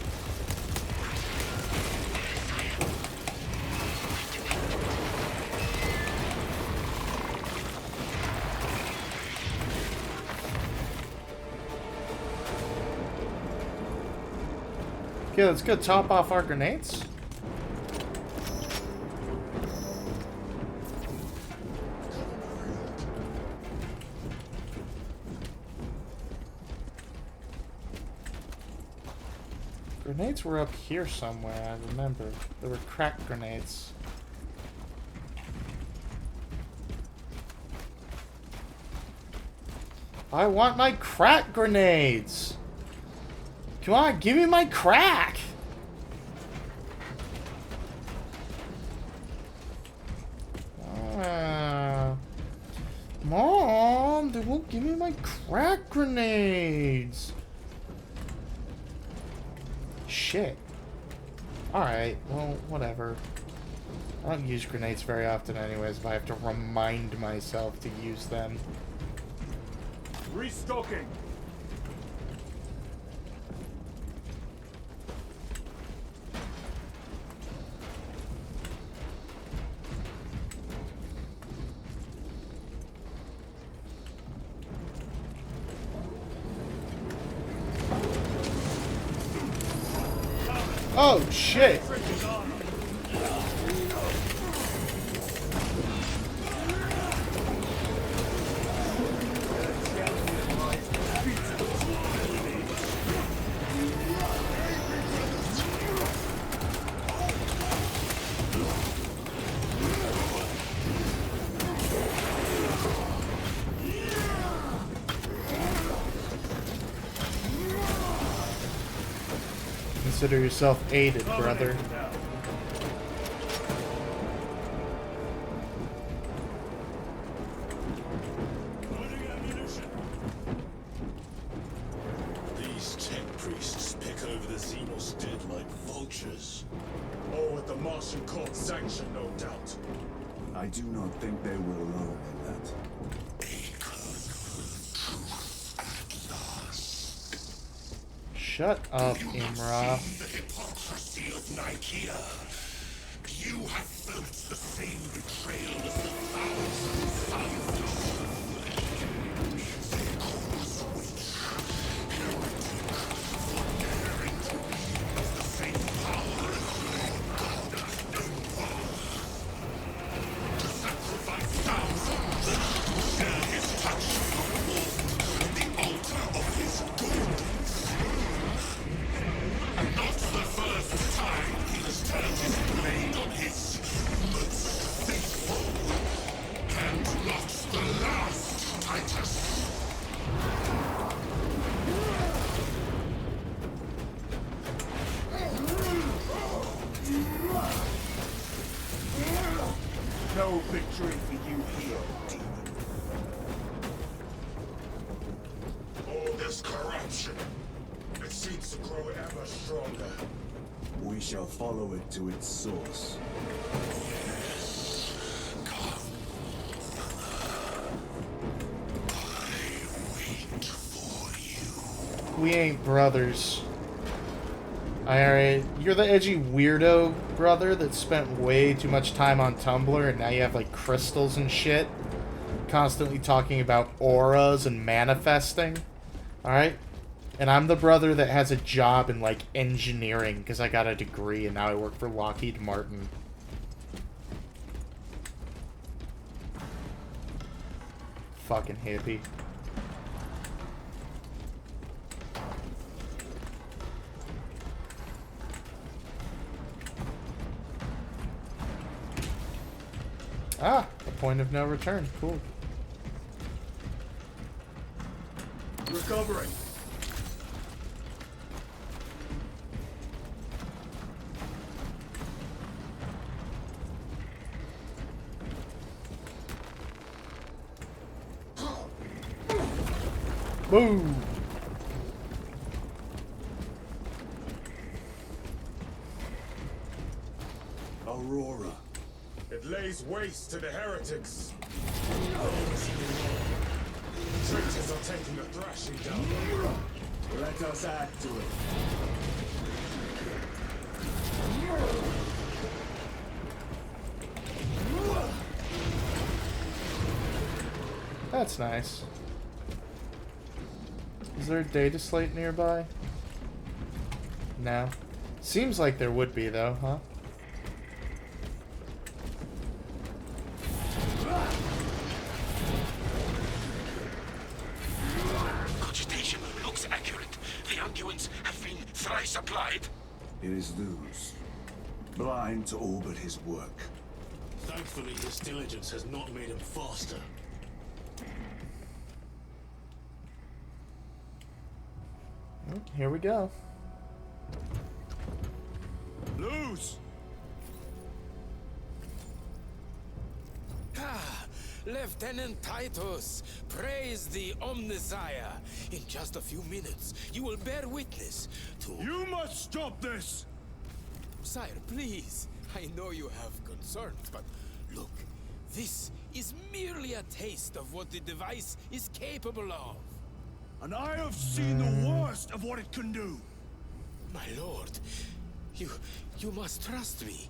Messiah. Why do I do it? Okay, let's go top off our grenades. Grenades were up here somewhere, I remember. There were crack grenades. I want my crack grenades! Come on, give me my crack! Mom, they won't give me my crack grenades! Shit. Alright, well, whatever. I don't use grenades very often anyways, but I have to remind myself to use them. Restocking. Oh, shit! Consider yourself aided, brother. These tech priests pick over the Xenos dead like vultures. All with the Martian court sanction, no doubt. I do not think they were alone in that. Shut up, Imra. The hypocrisy of Nicaea. You have felt the same betrayal as the thousand sons of they cause which heretic for daring to use the same power as Lord God Empire. To sacrifice thousands to share his touch on the altar of his golden not the first time he has turned his blade on his most faithful, and not the last, Titus. No victory for you here, demon. All this corruption, it seems to grow ever stronger. We shall follow it to its source. Come. I wait for you. We ain't brothers. Alright, you're the edgy weirdo brother that spent way too much time on Tumblr and now you have like crystals and shit. Constantly talking about auras and manifesting. Alright? And I'm the brother that has a job in like engineering because I got a degree and now I work for Lockheed Martin. Fucking hippie. Ah, a point of no return. Cool. Recovering. Boom. Aurora. It lays waste to the heretics. Traitors are taking a thrashing down. Let us add to it. That's nice. Is there a data slate nearby? No. Seems like there would be though, huh? Cogitation looks accurate. The Unguents have been thrice applied? It is Luz, blind to all but his work. Thankfully, his diligence has not made him faster. Here we go. Luz! Ah, Lieutenant Titus, praise the Omnisire. In just a few minutes, you will bear witness to... You must stop this! Sire, please. I know you have concerns, but look, this is merely a taste of what the device is capable of. And I have seen the worst of what it can do. My lord, you must trust me.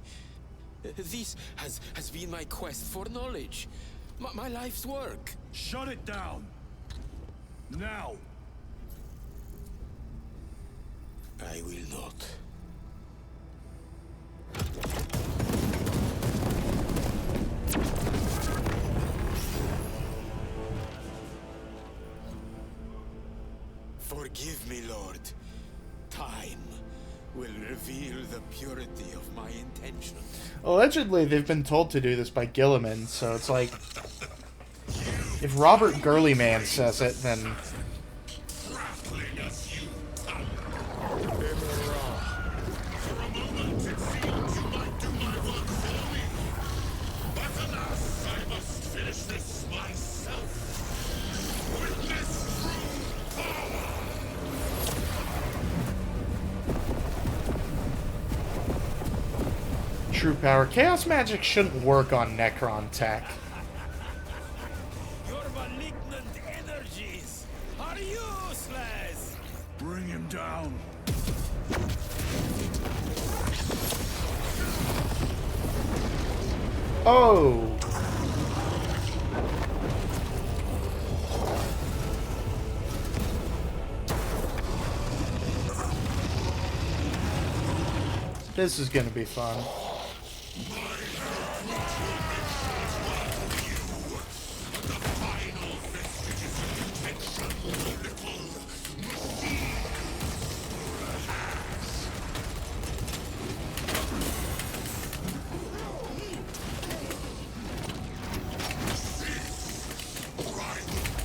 This has been my quest for knowledge. My life's work. Shut it down. Now. I will not. Forgive me, Lord. Time will reveal the purity of my intention. Allegedly, they've been told to do this by Gilliman, so it's like... If Robert Gurleyman says it, then... True power. Chaos magic shouldn't work on Necron tech. Your malignant energies are useless! Bring him down. Oh! This is gonna be fun.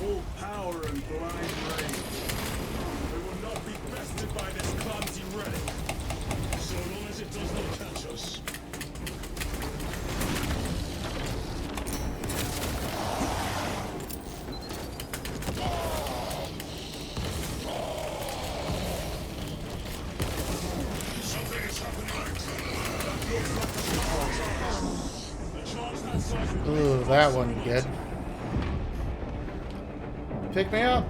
Full power and blind rage. We will not be bested by this clumsy relic. So long as it does not catch us. Something is happening. Ooh, that wasn't good. Pick me up.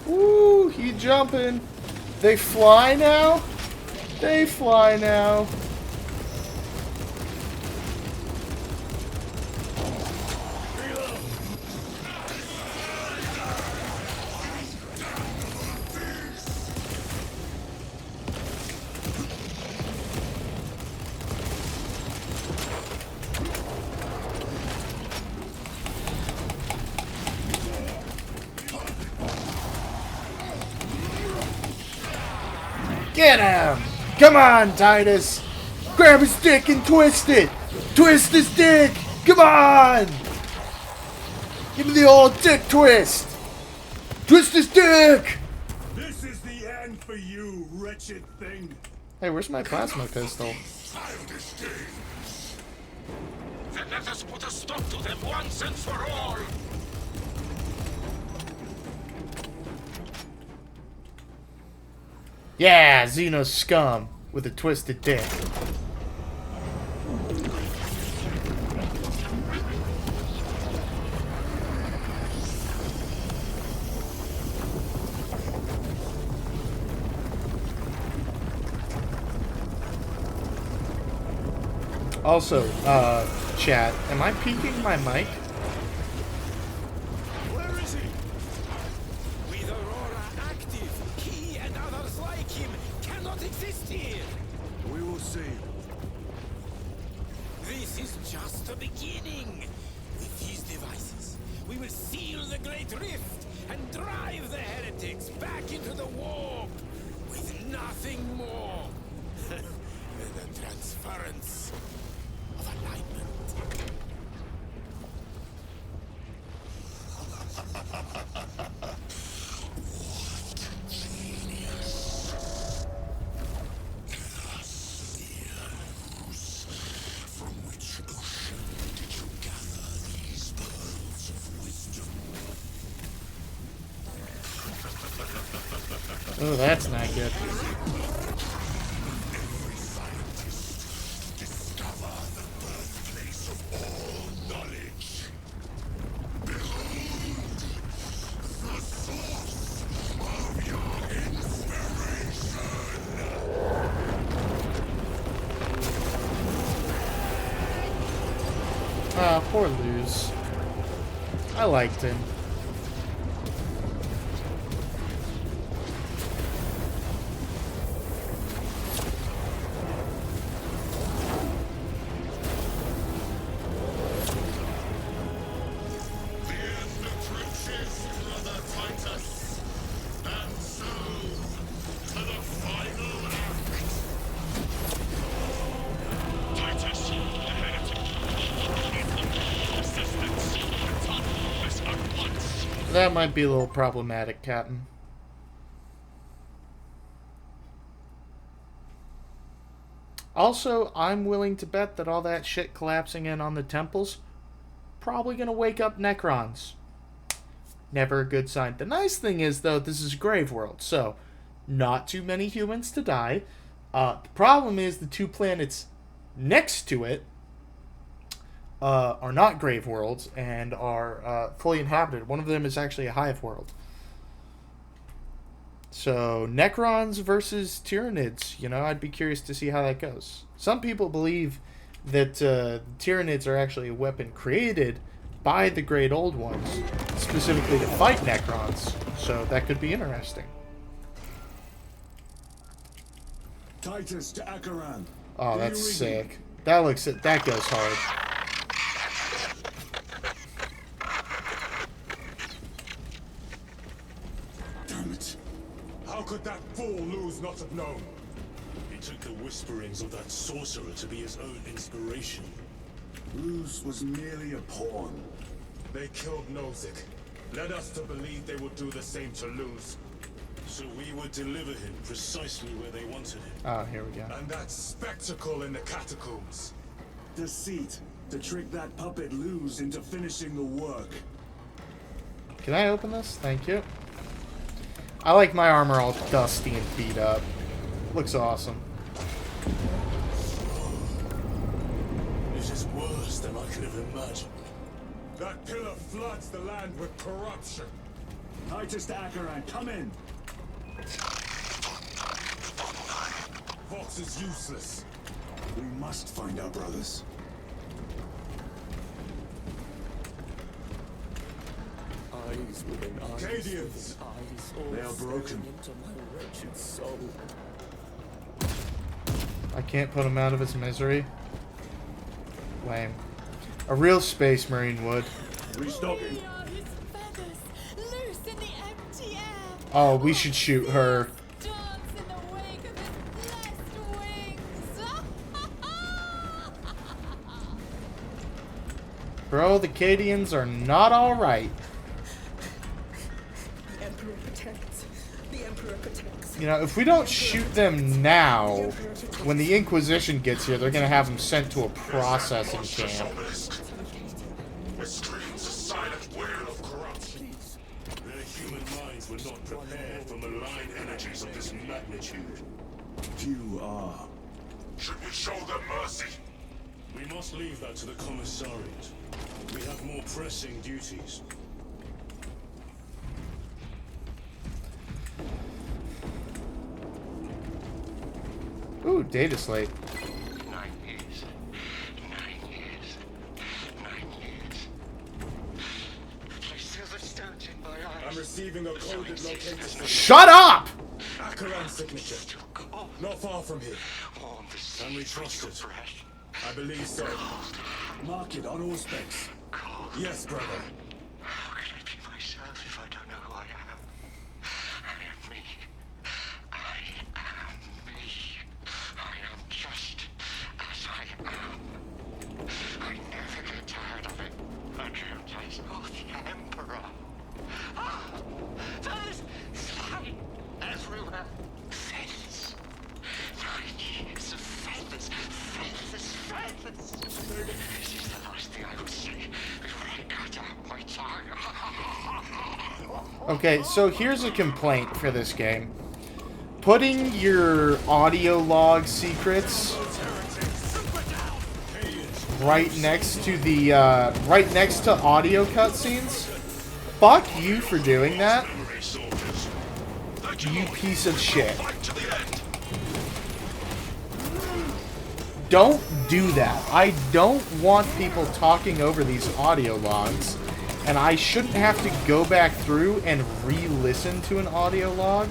Woo, he jumping. They fly now? They fly now. Get him! Come on, Titus! Grab his dick and twist it! Twist his dick! Come on! Give me the old dick twist! Twist his dick! This is the end for you, wretched thing. Hey, where's my plasma pistol? Childish games. Then let Let us put a stop to them once and for all! Yeah, Xeno scum with a twisted dick. Also, chat, am I peaking my mic? Where is he? With Aurora active, he and others like him cannot exist here. We will see. This is just the beginning. With these devices, we will seal the Great Rift and drive the heretics back into the warp with nothing more than the transference of alignment. From which ocean did you gather these pearls of wisdom? Oh, that's not good. Every scientist, discover the birthplace of all knowledge. Behold, the source of your inspiration. Ah, poor Luz. I liked him. The end approaches, Brother Titus. And so, to the final act. Titus, the heretic. Need assistance. Attack this at once. That might be a little problematic, Captain. Also, I'm willing to bet that all that shit collapsing in on the temples probably gonna wake up Necrons. Never a good sign. The nice thing is, though, this is Grave World, so not too many humans to die. The problem is the two planets next to it are not Grave Worlds and are fully inhabited. One of them is actually a Hive World. So, Necrons versus Tyranids, you know, I'd be curious to see how that goes. Some people believe that Tyranids are actually a weapon created by the Great Old Ones, specifically to fight Necrons. So, that could be interesting. Titus to Akaran. Oh, Do that's you read sick. That goes hard. Damn it. How could that fool Luz not have known? He took the whisperings of that sorcerer to be his own inspiration. Luz was merely a pawn. They killed Nozick, led us to believe they would do the same to Luz. So we would deliver him precisely where they wanted him. Oh, here we go. And that spectacle in the catacombs. Deceit. To trick that puppet Luz into finishing the work. Can I open this? Thank you. I like my armor all dusty and beat up. Looks awesome. This is worse than I could have imagined. That pillar floods the land with corruption. Titus to Akaran, come in. Vox is useless. We must find our brothers. Eyes within eyes. Cadians! Eyes all They are broken. staring into my wretched soul. I can't put him out of his misery. Lame. A real space marine would. Restocking. Are his feathers, loose in the empty air. Oh, we should shoot her. Dance in the wake of his blessed wings. Bro, the Cadians are not alright. The Emperor protects. The Emperor protects. You know, if we don't shoot them now, when the Inquisition gets here, they're gonna have them sent to a processing camp. screams a silent wail of corruption. Their human minds were not prepared for malign energies of this magnitude. Few are. Should we show them mercy? We must leave that to the commissariat. We have more pressing duties. Ooh, data slate. 9 years. 9 years. 9 years. I still the stones in my eyes. I'm receiving a coded location. Shut up! Akaran signature. Not far from here. On the sea Can we for trust your it? breath. I believe so. Mark it on all specs. Yes, brother. How can I be myself if I don't know who I am? I am me. I am me. I am just as I am. I never get tired of it. I can't taste the Emperor. Ah, there's flying everywhere. Feathers. 9 years of feathers. Feathers, feathers. This is the last thing I would say before I cut out my tongue. Okay, so here's a complaint for this game. Putting your audio log secrets right next to the right next to audio cutscenes. Fuck you for doing that. You piece of shit. Don't do that. I don't want people talking over these audio logs, and I shouldn't have to go back through and re-listen to an audio log.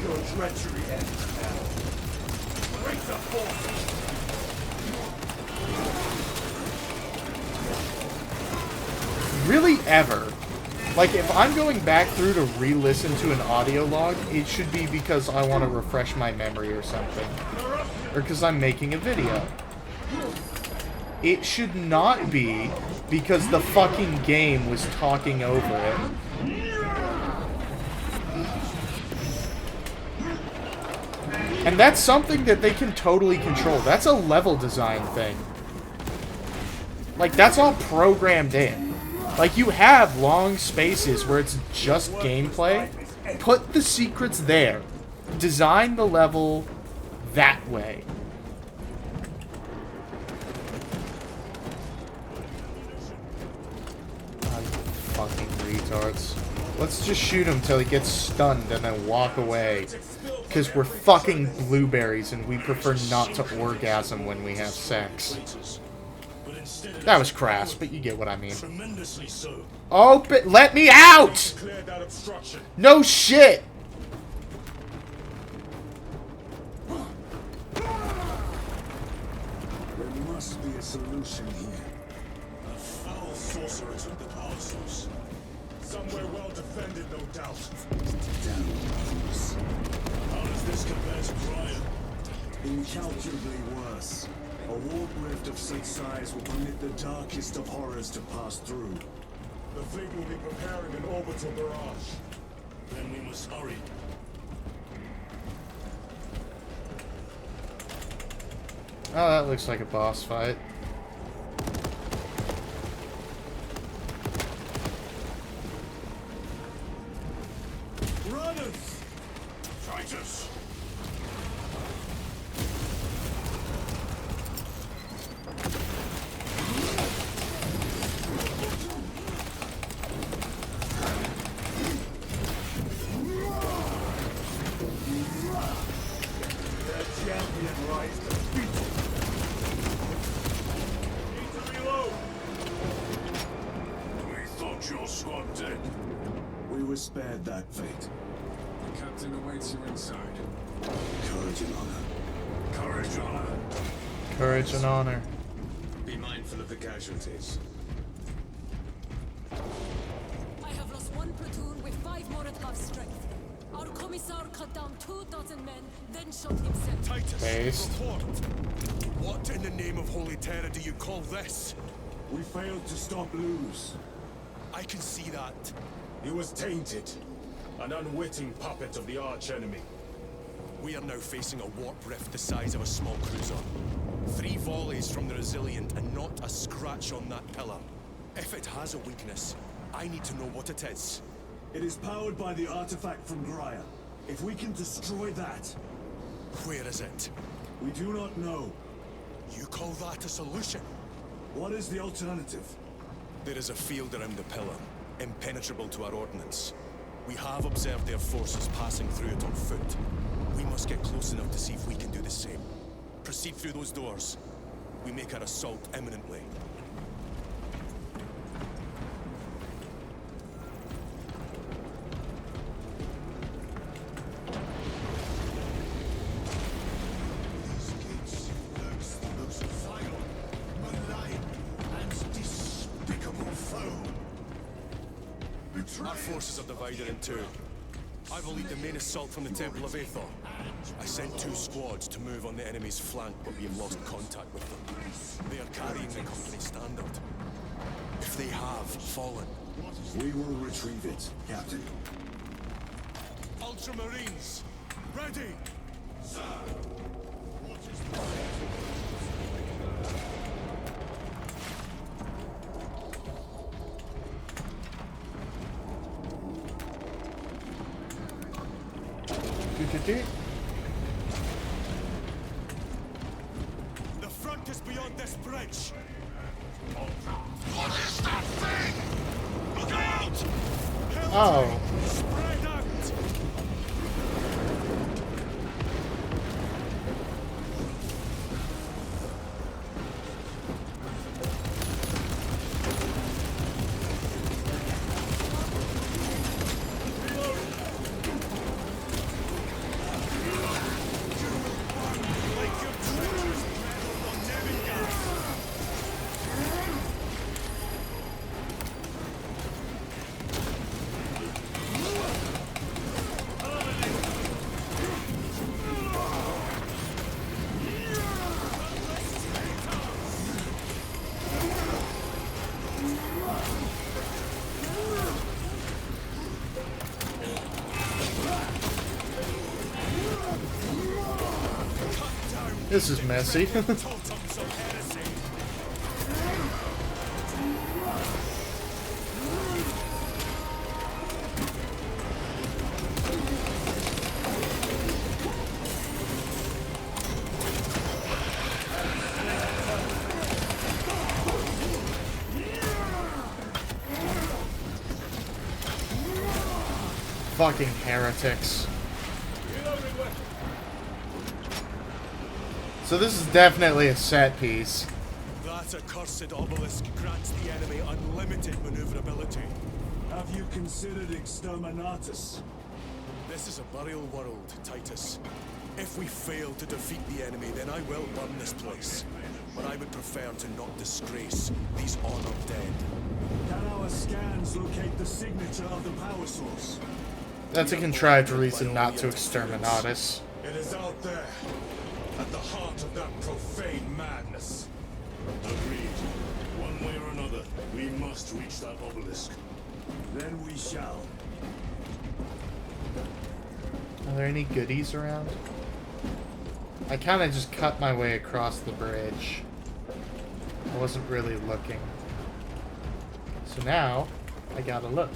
Really ever. Like, if I'm going back through to re-listen to an audio log, it should be because I want to refresh my memory or something. Or because I'm making a video. It should not be because the fucking game was talking over it. And that's something that they can totally control. That's a level design thing. Like, that's all programmed in. Like, you have long spaces where it's just gameplay. Put the secrets there. Design the level that way. Fucking retards. Let's just shoot him till he gets stunned and then walk away. Because we're fucking blueberries and we prefer not to orgasm when we have sex. That was crass, but you get what I mean. Tremendously so. Open! Let me out! Clear that obstruction. No shit! There must be a solution here. A foul sorcerer took the power source. Somewhere well defended, no doubt. Damn things. How does this compare to prior? Incalculably worse. A warp rift of such size will permit the darkest of horrors to pass through. The fleet will be preparing an orbital barrage. Then we must hurry. Oh, that looks like a boss fight. Runners! Titus! Their champion rise to beat. Need to reload! We thought your squad dead. We were spared that fate. The captain awaits you inside. Courage and honor. Courage and honor. Courage and honor. Be mindful of the casualties. I have lost one platoon with 5 more at half strength. Our commissar cut down 2,000 men, then shot himself. Titus, Based. report. What in the name of Holy Terror do you call this? We failed to stop Luz. I can see that. He was tainted. An unwitting puppet of the arch-enemy. We are now facing a warp rift the size of a small cruiser. 3 volleys from the Resilient and not a scratch on that pillar. If it has a weakness, I need to know what it is. It is powered by the artifact from Graia. If we can destroy that... Where is it? We do not know. You call that a solution? What is the alternative? There is a field around the pillar, impenetrable to our ordnance. We have observed their forces passing through it on foot. We must get close enough to see if we can do the same. Proceed through those doors. We make our assault imminently. Our forces are divided in two. I will lead the main assault from the Temple of Aethor. I sent 2 squads to move on the enemy's flank, but we have lost contact with them. They are carrying the company standard. If they have fallen... We will retrieve it, Captain. Ultramarines, ready! Sir! What is The front is beyond this bridge! What is that thing? Look out! Oh. Spread out! This is messy. Fucking heretics. So this is definitely a set piece. That accursed obelisk grants the enemy unlimited maneuverability. Have you considered Exterminatus? This is a burial world, Titus. If we fail to defeat the enemy, then I will burn this place. But I would prefer to not disgrace these honored dead. Can our scans locate the signature of the power source? That's a contrived reason not to Exterminatus. It is out there, at the heart of that profane madness. Agreed. One way or another, we must reach that obelisk. Then we shall. Are there any goodies around? I kind of just cut my way across the bridge. I wasn't really looking. So now, I gotta look.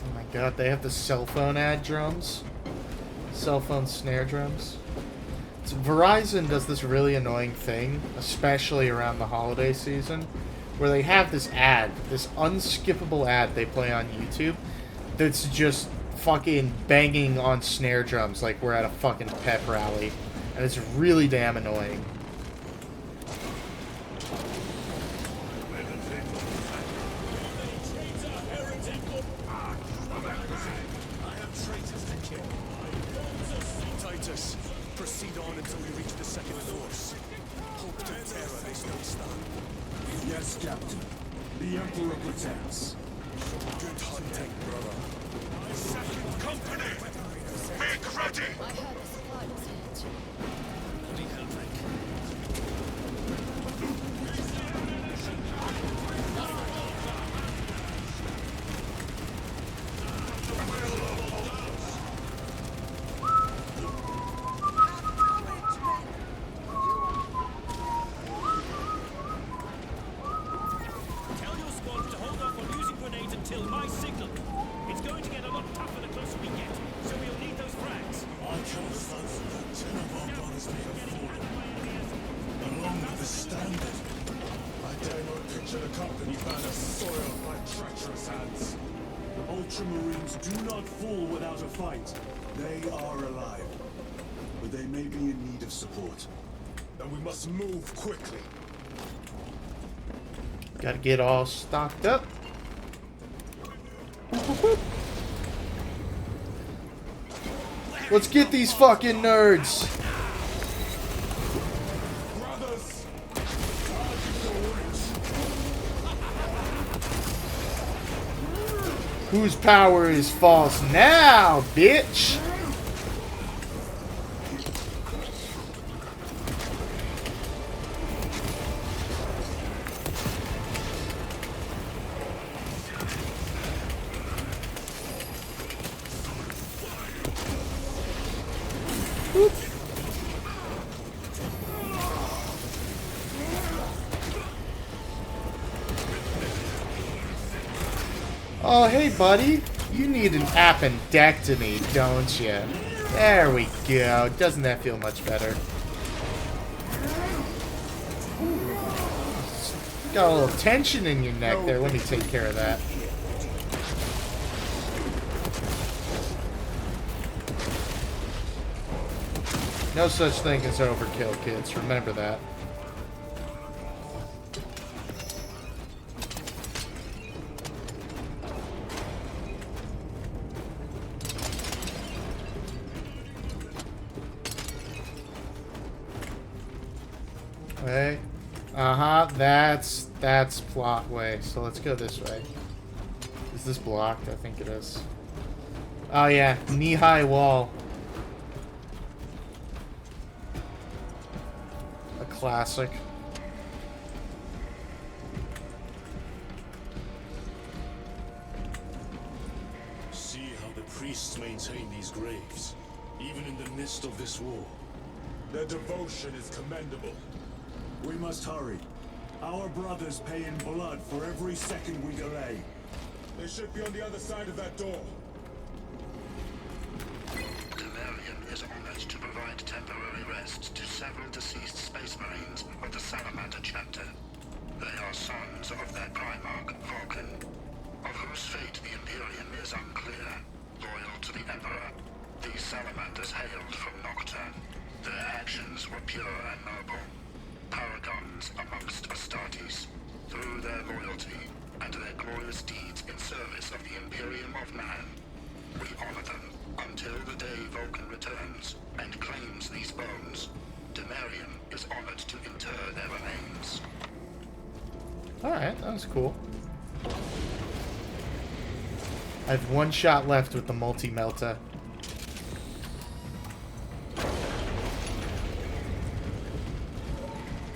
Oh my god, they have the cell phone ad drums. Cell phone snare drums. So Verizon does this really annoying thing, especially around the holiday season, where they have this ad, this unskippable ad they play on YouTube, that's just fucking banging on snare drums like we're at a fucking pep rally. And it's really damn annoying. Titus, proceed on until we reach the second force. Hope to terror they still stand. Yes, Captain. The Emperor protects. Good hunting, brother. Second company! Make ready! I heard a supply was hit. should accompany banners soiled by treacherous hands. The Ultramarines do not fall without a fight. They are alive. But they may be in need of support. Then we must move quickly. Gotta get all stocked up. Let's get these fucking nerds. Brothers, Whose power is false now, bitch? Oh, hey, buddy. You need an appendectomy, don't you? There we go. Doesn't that feel much better? Got a little tension in your neck there. Let me take care of that. No such thing as overkill, kids. Remember that. Okay. Uh-huh. That's plot way. So let's go this way. Is this blocked? I think it is. Oh yeah, knee-high wall. A classic. See how the priests maintain these graves, even in the midst of this war. their devotion is commendable. We must hurry. Our brothers pay in blood for every second we delay. They should be on the other side of that door. Demarian is honored to provide temporary rest to several deceased space marines of the Salamander chapter. They are sons of their Primarch, Vulcan, of whose fate the Imperium is unclear. Loyal to the Emperor, these Salamanders hailed from Nocturne. Their actions were pure and noble, paragons amongst Astartes. Through their loyalty and their glorious deeds in service of the Imperium of Man, we honor them until the day Vulcan returns and claims these bones. Demarian is honored to inter their remains. Alright, that was cool. I have one shot left with the multi-melta.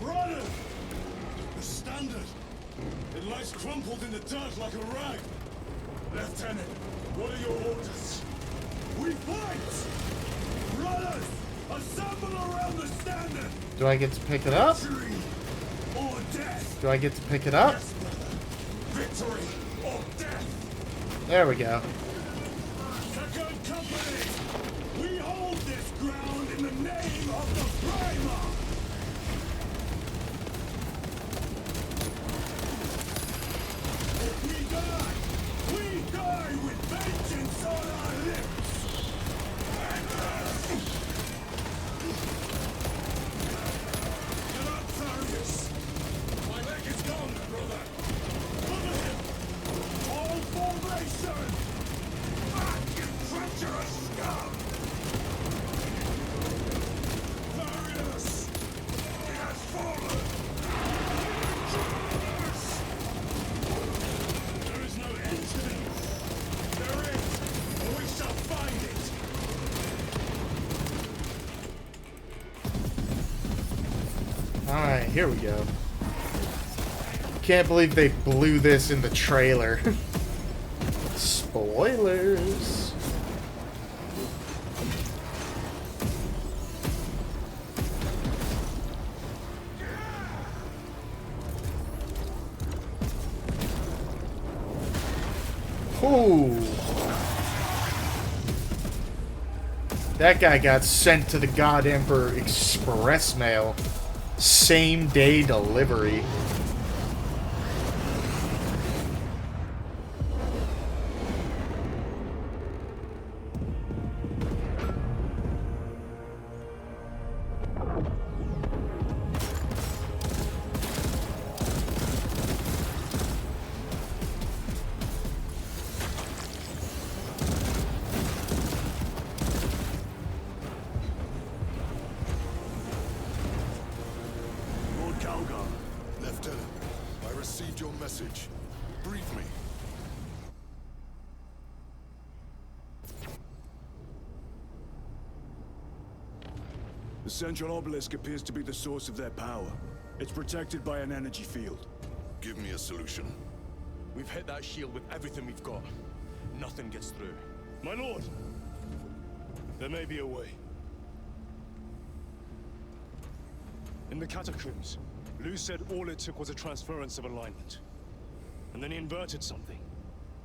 Brother! The standard! It lies crumpled in the dirt like a rag. Lieutenant, what are your orders? We fight! Brothers! Assemble around the standard! Do I get to pick it up? Victory or death! Do I get to pick it up? Yes, brother. Victory or death! There we go. Second Company! We hold this ground in the name of the Primarch! If we die with vengeance on our lips! Get up, Tharius! My leg is gone, brother! Look at him! All formation! Back, you treacherous scum! Tharius! He has fallen! There is no end to this! There is, and we shall find it! Alright, here we go. Can't believe they blew this in the trailer. Spoilers. Ooh. That guy got sent to the God Emperor Express Mail. Same day delivery. Lieutenant, I received your message. Brief me. The central obelisk appears to be the source of their power. It's protected by an energy field. Give me a solution. We've hit that shield with everything we've got. Nothing gets through. My lord! There may be a way. In the catacombs, Lou said all it took was a transference of alignment. And then he inverted something.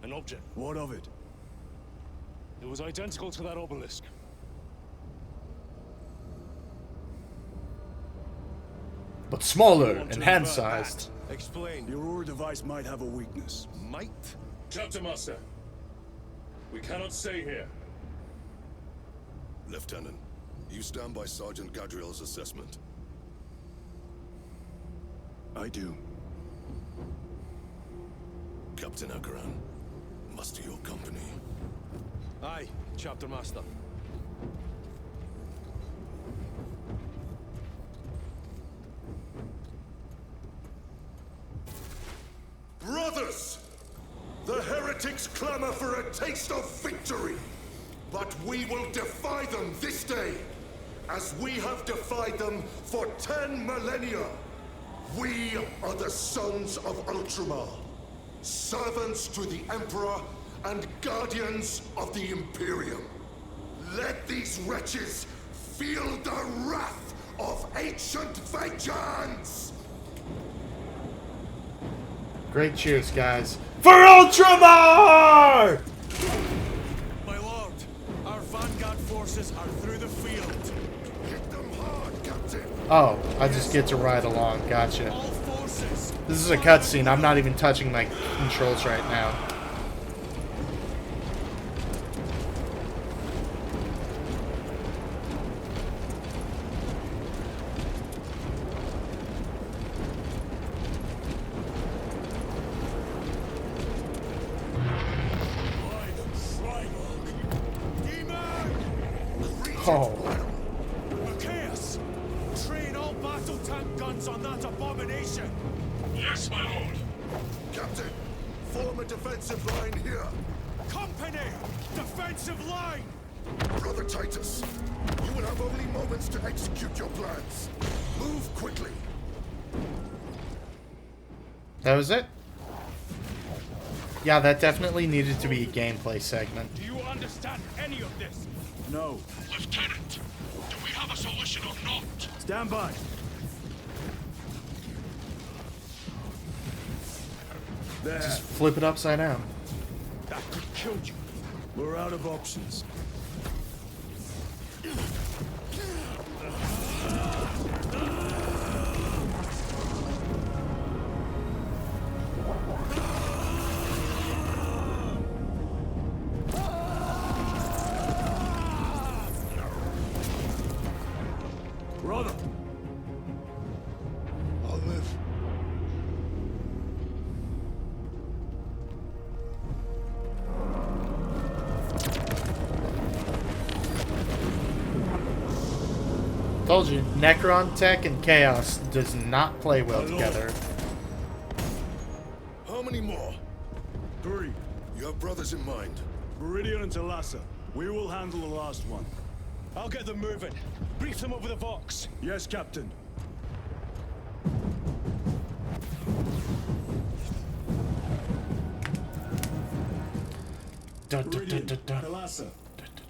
An object. What of it? It was identical to that obelisk. But smaller Want to and invert hand-sized. that? Explain. The Aurora device might have a weakness. Might? Chapter Master, we cannot stay here. Lieutenant, you stand by Sergeant Gadriel's assessment. I do. Captain Akaran, muster your company. Aye, Chapter Master. Brothers! The heretics clamor for a taste of victory! But we will defy them this day, as we have defied them for 10 millennia! We are the sons of Ultramar, servants to the Emperor and guardians of the Imperium. Let these wretches feel the wrath of ancient vengeance! Great cheers, guys. For Ultramar! My lord, our vanguard forces are through the field. Hit them hard, Captain! Oh, I just get to ride along. Gotcha. All forces. This is a cutscene. I'm not even touching my controls right now. Oh. Chaos! Train all battle tank guns on that abomination! Yes, my lord. Captain, form a defensive line here. Company! Defensive line! Brother Titus, you will have only moments to execute your plans. Move quickly. That was it? Yeah, that definitely needed to be a gameplay segment. Do you understand any of this? No. Lieutenant, do we have a solution or not? Stand by. There. Just flip it upside down. That could kill you. We're out of options. Brother! I'll live. Told you, Necron Tech and Chaos does not play well together. How many more? 3. You have brothers in mind. Meridian and Talassa. We will handle the last one. I'll get them moving. Brief them over the Vox. Yes, Captain. Meridian, Talassa.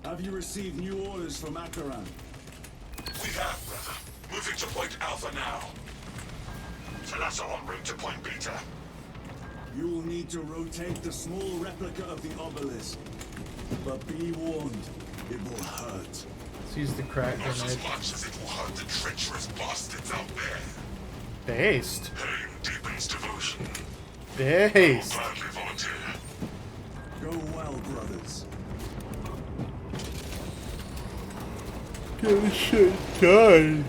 Have you received new orders from Akaran? We have, brother. Moving to Point Alpha now. Talassa en route to Point Beta. You will need to rotate the small replica of the obelisk. But be warned, it will hurt. Let's use the crack Not grenade. as much as it will hurt the treacherous bastards out there. Based. Pain deepens devotion. Based. Gladly volunteer. Go well, brothers. Get shit done.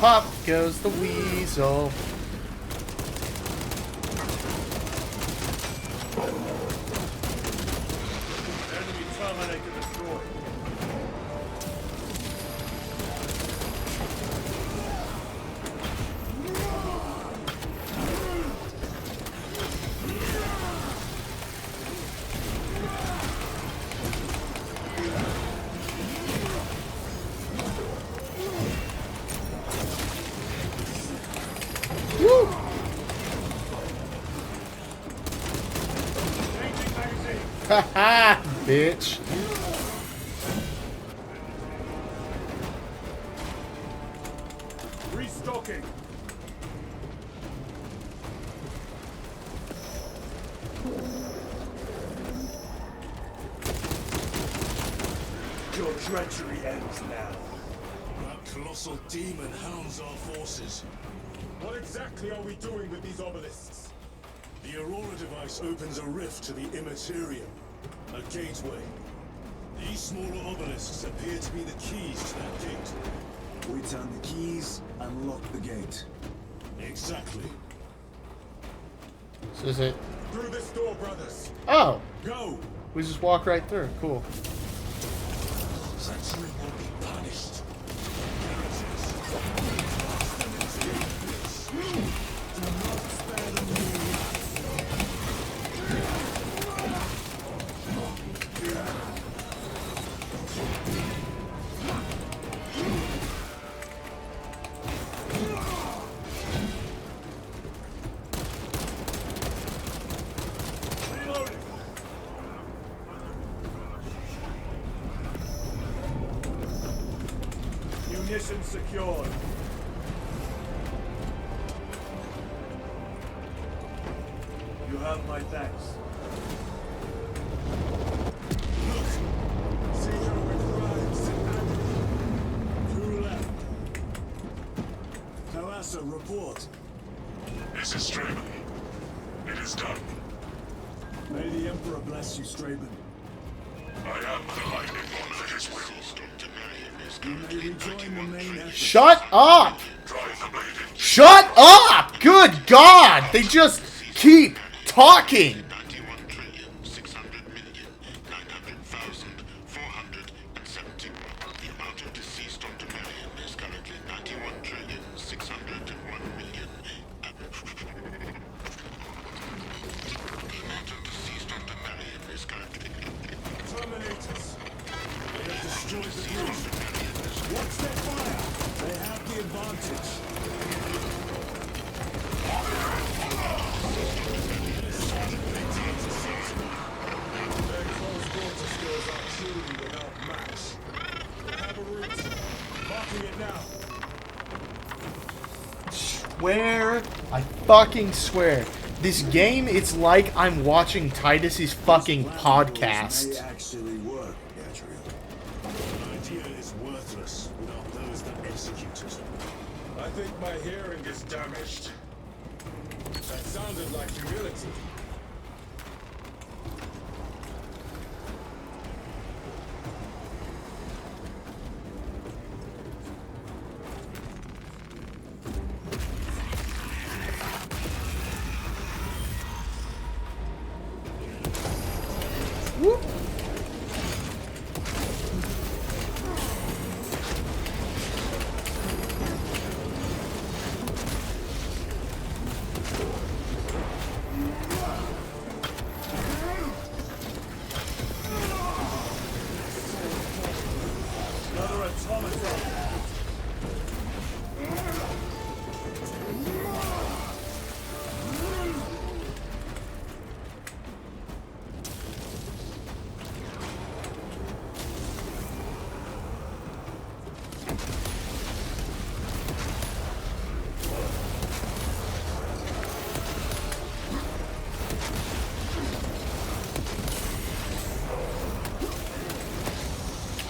Pop goes the weasel. Enemy Terminator destroyed. Woo! Changing magazine. Haha, bitch. Restocking. Your treachery ends now. That colossal demon hounds our forces. What exactly are we doing with these obelisks? The Aurora device opens a rift to the Immaterium, a gateway. These smaller obelisks appear to be the keys to that gate. We turn the keys and lock the gate. Exactly. This is it. Through this door, brothers. Oh, Go! we just walk right through. Cool. Treachery will be punished. Reloading! Munition secured. You have my thanks. Look! Seizure with crimes. Two left. Kawasa, report. This is Straven. It is done. May the Emperor bless you, Straben. I am the lightning one that is will. You may rejoin the main effort. Shut up! Drive the blade in. Shut up! Good God! They just keep talking! 91,900,470. The amount of deceased on Demarian is currently 91,601,000,000. The amount of deceased on Demarian is currently... Terminators. They have destroyed the bridge. Watch their fire. They have the advantage. Their close quarter skills are truly without match. They have a route. Marking it now. Swear, I fucking swear. This game, it's like I'm watching Titus's fucking May podcast. actually work, Gabriel. An idea is worthless without those that execute it. I think my hearing is damaged. That sounded like humility. Whoop. Another automaton.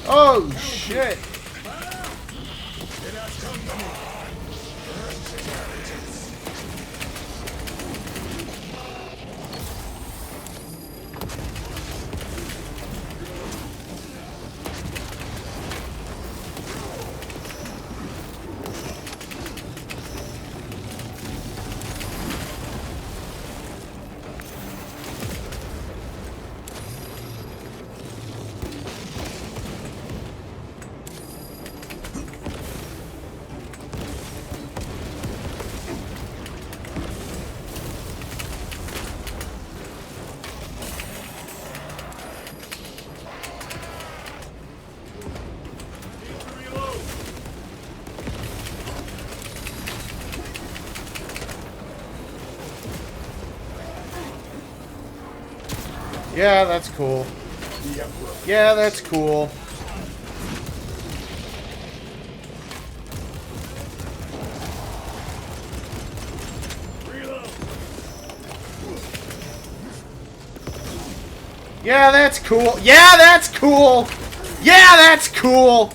Oh shit! It has company. Yeah, that's cool. Yeah, that's cool. Yeah, that's cool. Yeah, that's cool. Yeah, that's cool.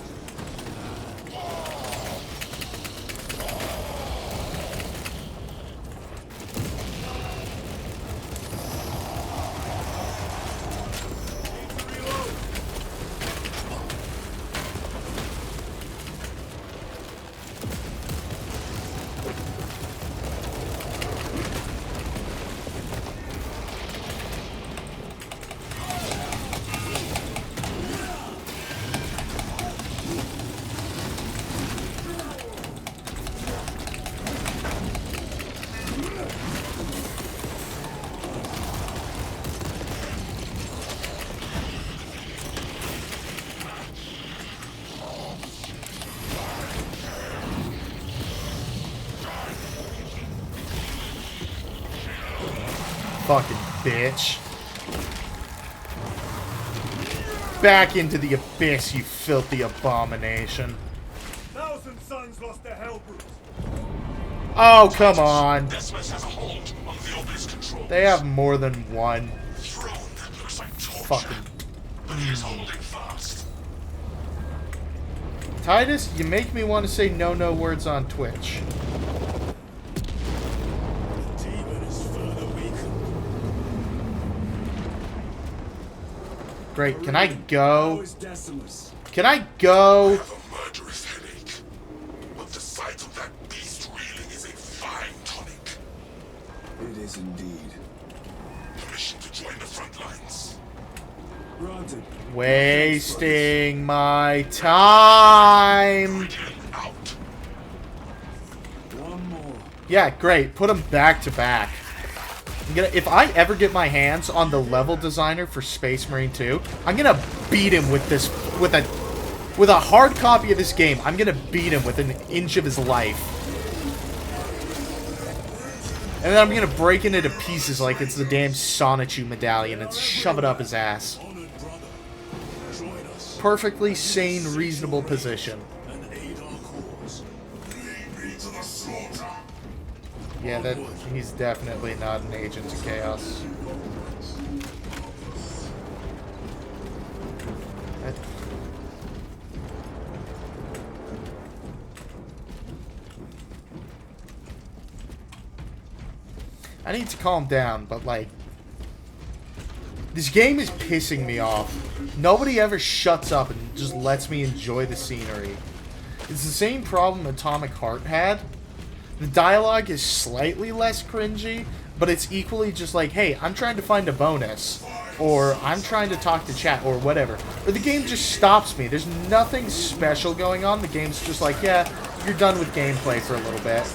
Fucking bitch. Back into the abyss, you filthy abomination. 1,000 Suns lost their Hellbrutes. Oh, come on. Decimus has a hold on the Obelisk control. They have more than one. Throne that looks like torture. Fucking. But he is holding fast. Titus, you make me want to say no words on Twitch. Great, can I go? Can I go? I have a murderous headache. But the sight of that beast reeling is a fine tonic. It is indeed. Permission to join the front lines. Granted. Wasting my time. Out. One more. Yeah, great. Put them back to back. If I ever get my hands on the level designer for Space Marine 2, I'm gonna beat him with this, with a hard copy of this game. I'm gonna beat him within an inch of his life, and then I'm gonna break it into pieces like it's the damn Sonichu medallion and shove it up his ass. Perfectly sane, reasonable position. Yeah, that he's definitely not an agent of chaos. I need to calm down, but like, this game is pissing me off. Nobody ever shuts up and just lets me enjoy the scenery. It's the same problem Atomic Heart had. The dialogue is slightly less cringy, but it's equally just like, hey, I'm trying to find a bonus, or I'm trying to talk to chat, or whatever. Or the game just stops me. There's nothing special going on. The game's just like, yeah, you're done with gameplay for a little bit.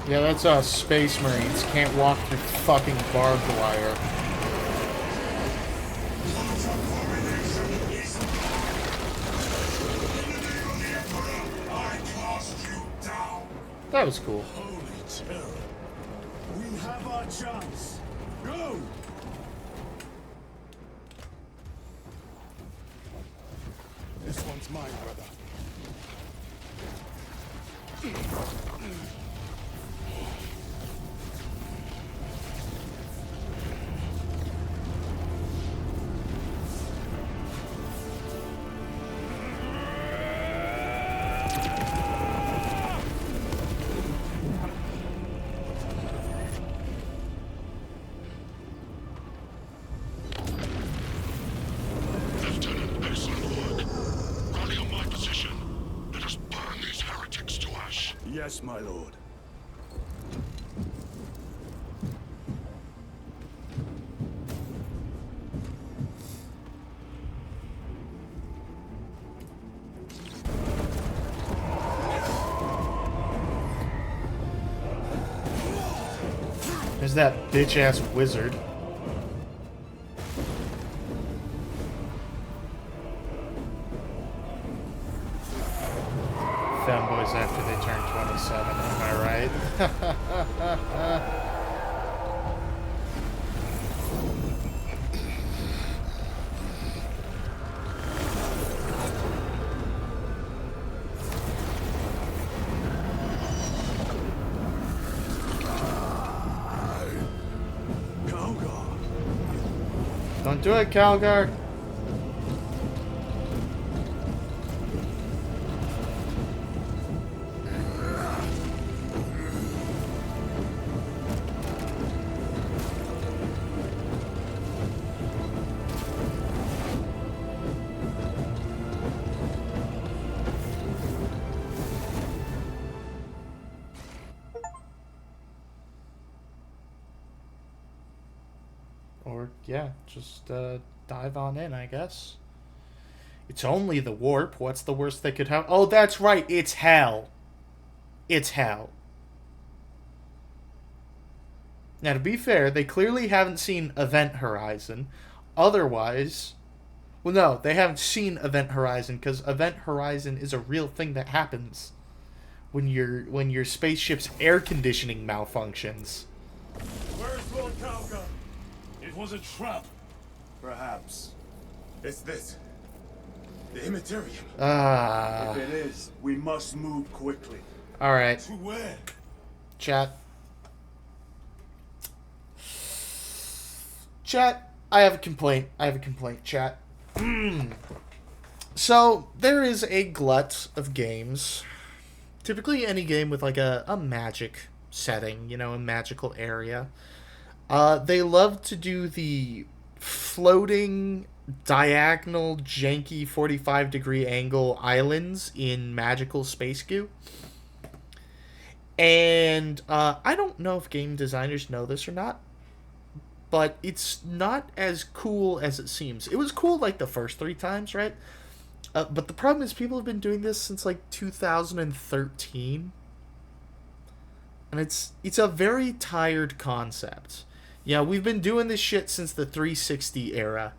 Yeah, that's us, Space Marines. Can't walk through fucking barbed wire. That was cool. Holy terror. We have our chance. Go! This one's mine, brother. Lieutenant, excellent work. Rally on my position. Let us burn these heretics to ash. Yes, my lord. There's that bitch-ass wizard. Femboys after they turn 27, am I right? Don't do it, Calgar. Or, yeah, just dive on in, I guess. It's only the warp. What's the worst that could happen? Oh, that's right. It's hell. It's hell. Now, to be fair, they clearly haven't seen Event Horizon. Otherwise... Well, no, they haven't seen Event Horizon, because Event Horizon is a real thing that happens when your spaceship's air conditioning malfunctions. Where's Lord Calgar? It was a trap. Perhaps. It's this. The Immaterium. Ah. If it is, we must move quickly. Alright. To where? Chat. Chat, I have a complaint. Chat. So, there is a glut of games. Typically any game with like a magic setting, you know, a magical area. They love to do the floating, diagonal, janky 45-degree angle islands in magical space goo. And I don't know if game designers know this or not, but it's not as cool as it seems. It was cool like the first 3 times, right? But the problem is people have been doing this since like 2013. And it's a very tired concept. Yeah, we've been doing this shit since the 360 era.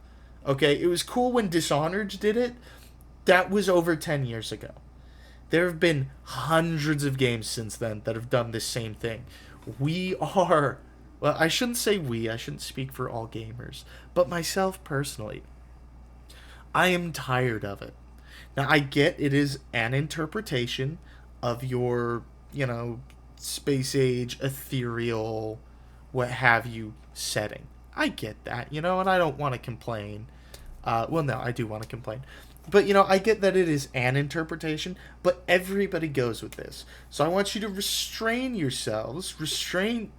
Okay, it was cool when Dishonored did it. That was over 10 years ago. There have been hundreds of games since then that have done this same thing. We are... Well, I shouldn't say we. I shouldn't speak for all gamers. But myself personally, I am tired of it. Now, I get it is an interpretation of your, you know, space age, ethereal, what have you setting. I get that, you know, and I don't want to complain. Well, no, I do want to complain. But, you know, I get that it is an interpretation, but everybody goes with this. So I want you to restrain yourselves, restrain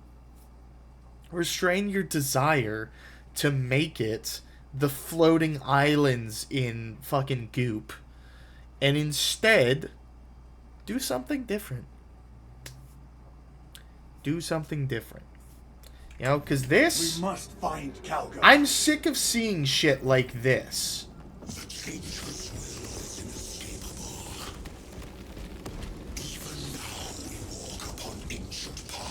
your desire to make it the floating islands in fucking goop. And instead, do something different. Do something different. You know, because this... We must find Calgar. I'm sick of seeing shit like this. The changeless will is inescapable. Even now we walk upon ancient paths.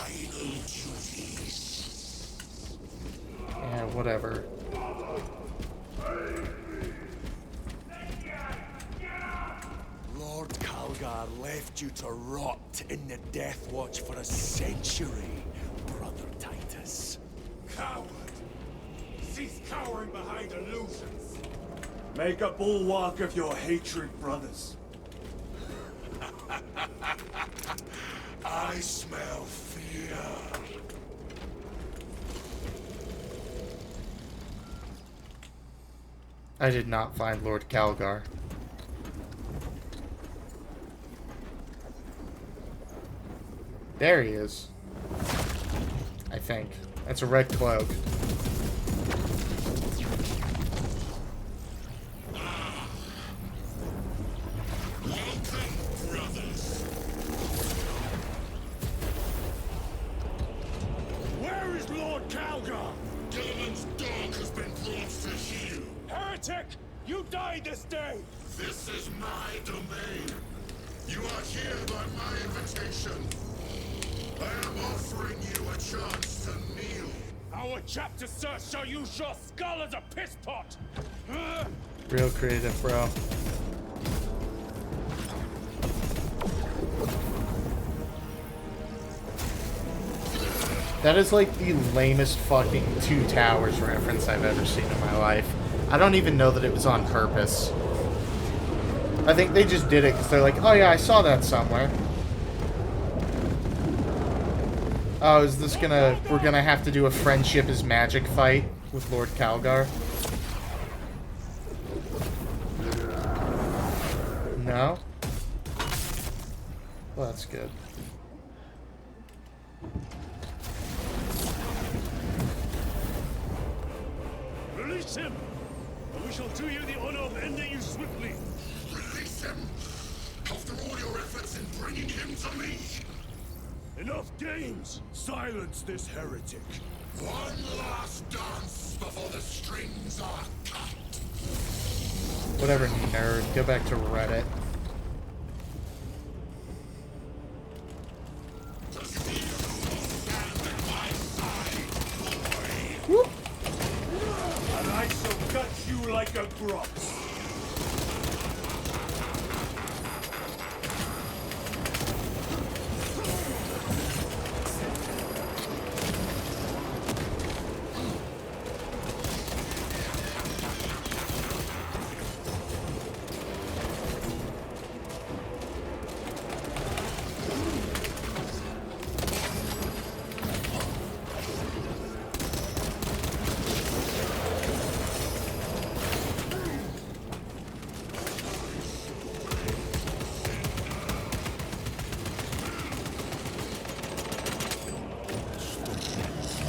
final duties. Yeah, whatever. Lord Calgar left you to rot in the Death Watch for a century, Brother Titus. Coward! Cease cowering behind illusions! Make a bulwark of your hatred, brothers. I smell fear. I did not find Lord Calgar. There he is. I think. That's a red cloak. Where is Lord Calgar? Gilliman's dog has been brought to heel. Heretic! You died this day! This is my domain. You are here by my invitation. I am offering you a chance to kneel. Our chapter, sir, shall use your skull as a piss pot! Real creative, bro. That is like the lamest fucking Two Towers reference I've ever seen in my life. I don't even know that it was on purpose. I think they just did it because they're like, oh yeah, I saw that somewhere. Oh, is this gonna... We're gonna have to do a friendship is magic fight with Lord Calgar? No? Well, that's good. Release him! And we shall do you the honor of ending you swiftly. Release him! After all your efforts in bringing him to me! Enough games! Silence this heretic. One last dance before the strings are cut! Whatever, nerd. Go back to Reddit. Whoop. And I shall cut you like a grox.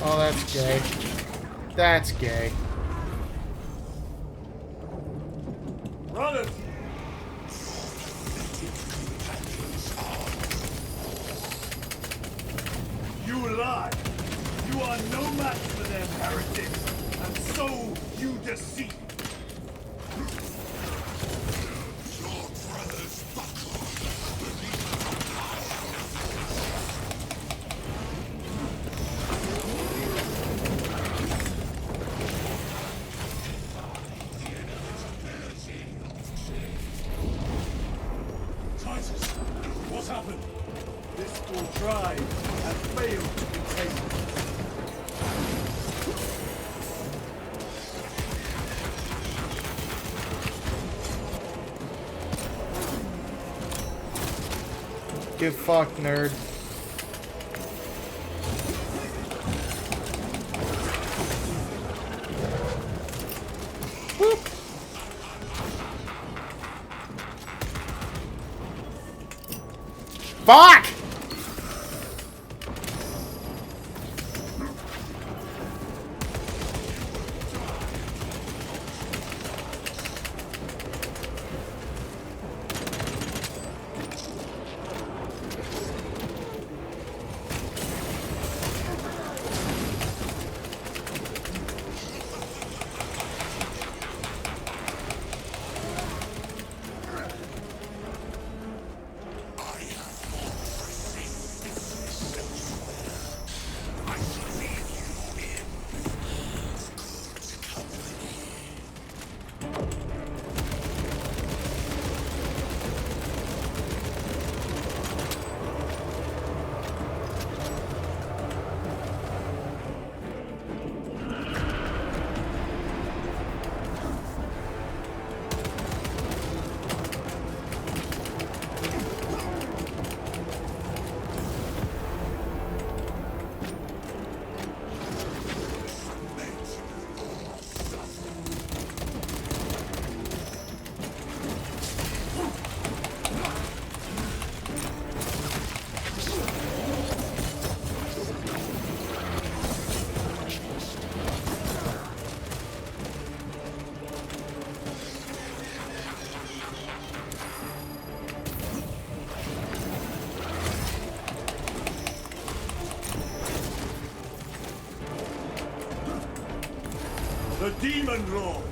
Oh, that's gay. That's gay. Brothers! You lie! You are no match for them, heretics! And so you deceive! Your brothers buckle beneath Titus, what happened? This will tried and failed to contain it. Get fucked, nerd. Whoop. Fuck! The demon roll!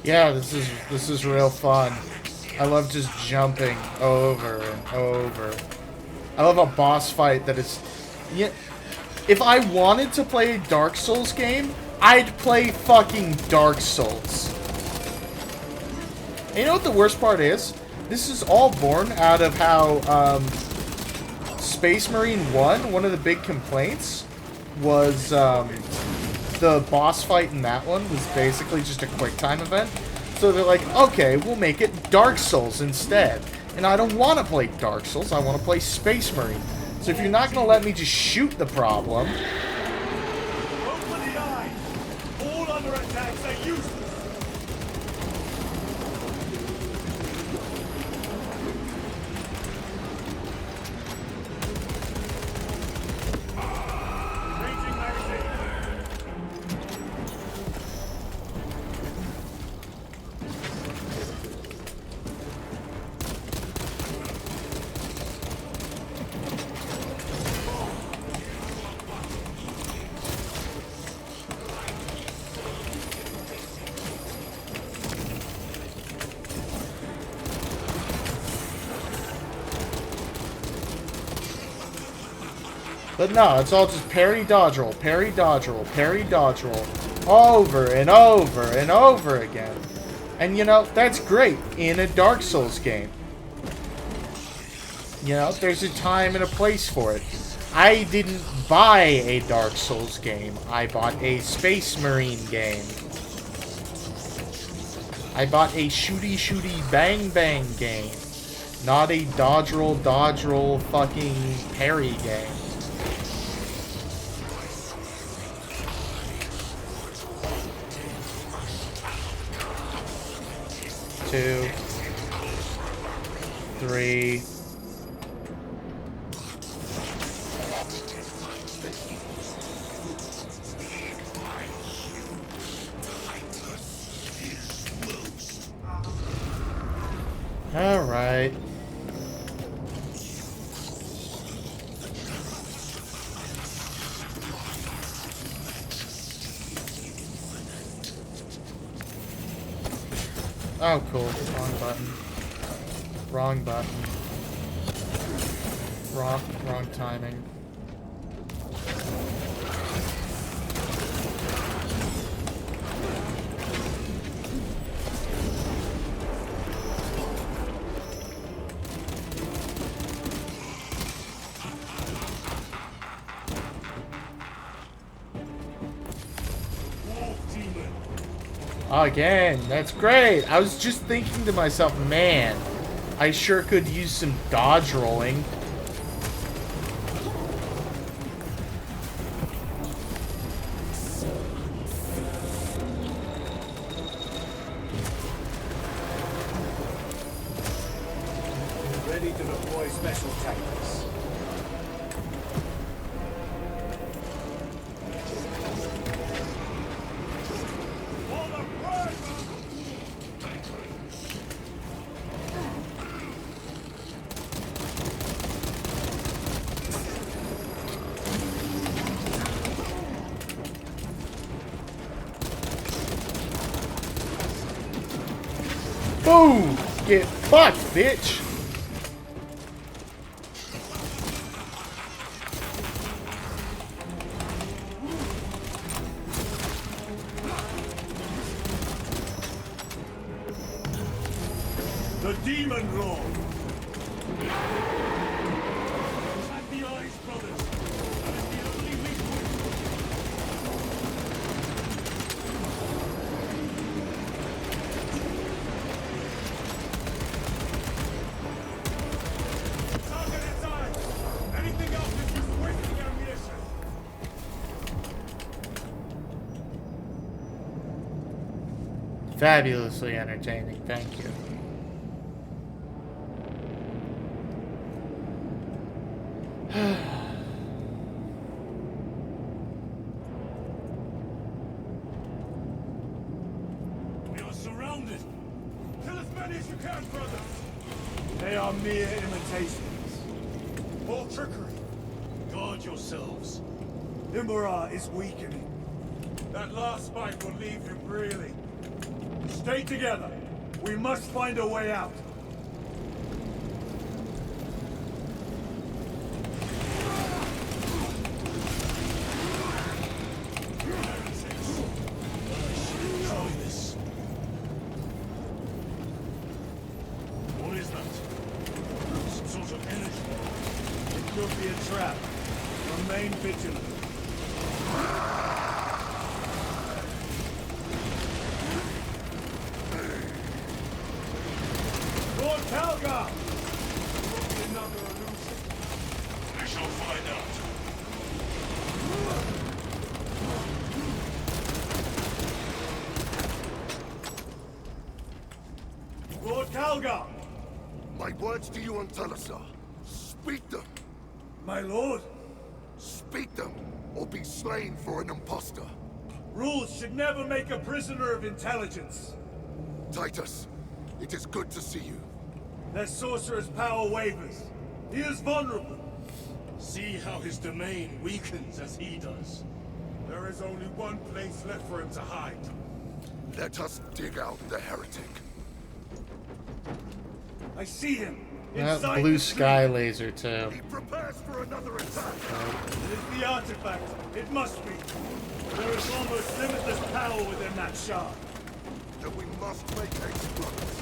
Yeah, this is real fun. I love just jumping over and over. I love a boss fight that is... Yeah, if I wanted to play a Dark Souls game, I'd play fucking Dark Souls. And you know what the worst part is? This is all born out of how Space Marine 1, one of the big complaints, was the boss fight in that one was basically just a quick time event. So they're like, okay, we'll make it Dark Souls instead. And I don't want to play Dark Souls, I want to play Space Marine. So if you're not going to let me just shoot the problem... Open the eyes! All other attacks are useless! Raging magazine! But no, it's all just parry, dodge roll, parry, dodge roll, parry, dodge roll. Over and over and over again. And you know, that's great in a Dark Souls game. You know, there's a time and a place for it. I didn't buy a Dark Souls game. I bought a Space Marine game. I bought a shooty bang bang game. Not a dodge roll fucking parry game. 2, 3. All right. Oh, cool. Wrong button. Wrong button. Wrong timing. Again, that's great. I was just thinking to myself, man, I sure could use some dodge rolling. Ready to deploy special tactics. Boom! Get fucked, bitch! The demon roll! At the eyes, brothers! That is the only weak point! Target its eyes! Anything else is just wasting ammunition! Fabulously entertaining, thank you. We are surrounded. Kill as many as you can, brothers. They are mere imitations. More trickery. Guard yourselves. Imura is weakening. That last spike will leave him reeling. Stay together. We must find a way out. What is that? Some sort of energy. It could be a trap. Remain vigilant. Lord Calgar! Another illusion. We shall find out. Lord Calgar! My words to you on Talasa. Speak them. My lord, Speak them, or be slain for an impostor. rules should never make a prisoner of intelligence. Titus, it is good to see you. Their sorcerer's power wavers. He is vulnerable. See how his domain weakens as he does. There is only one place left for him to hide. Let us dig out the heretic. I see him. That Inside blue the sky tree. laser too. He prepares for another attack. It is the artifact. It must be. There is almost limitless power within that shard. Then we must make haste, brothers.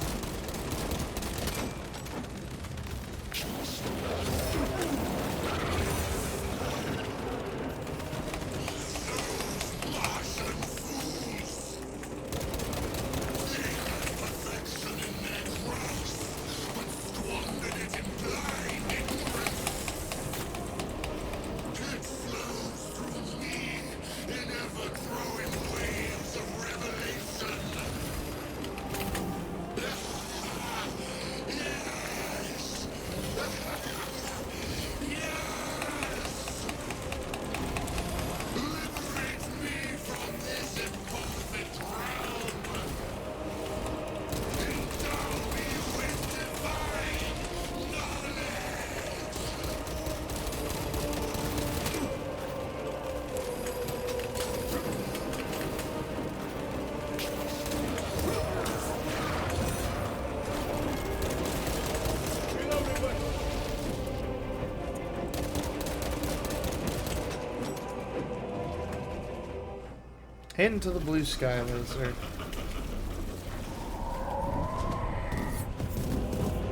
Head into the blue sky laser.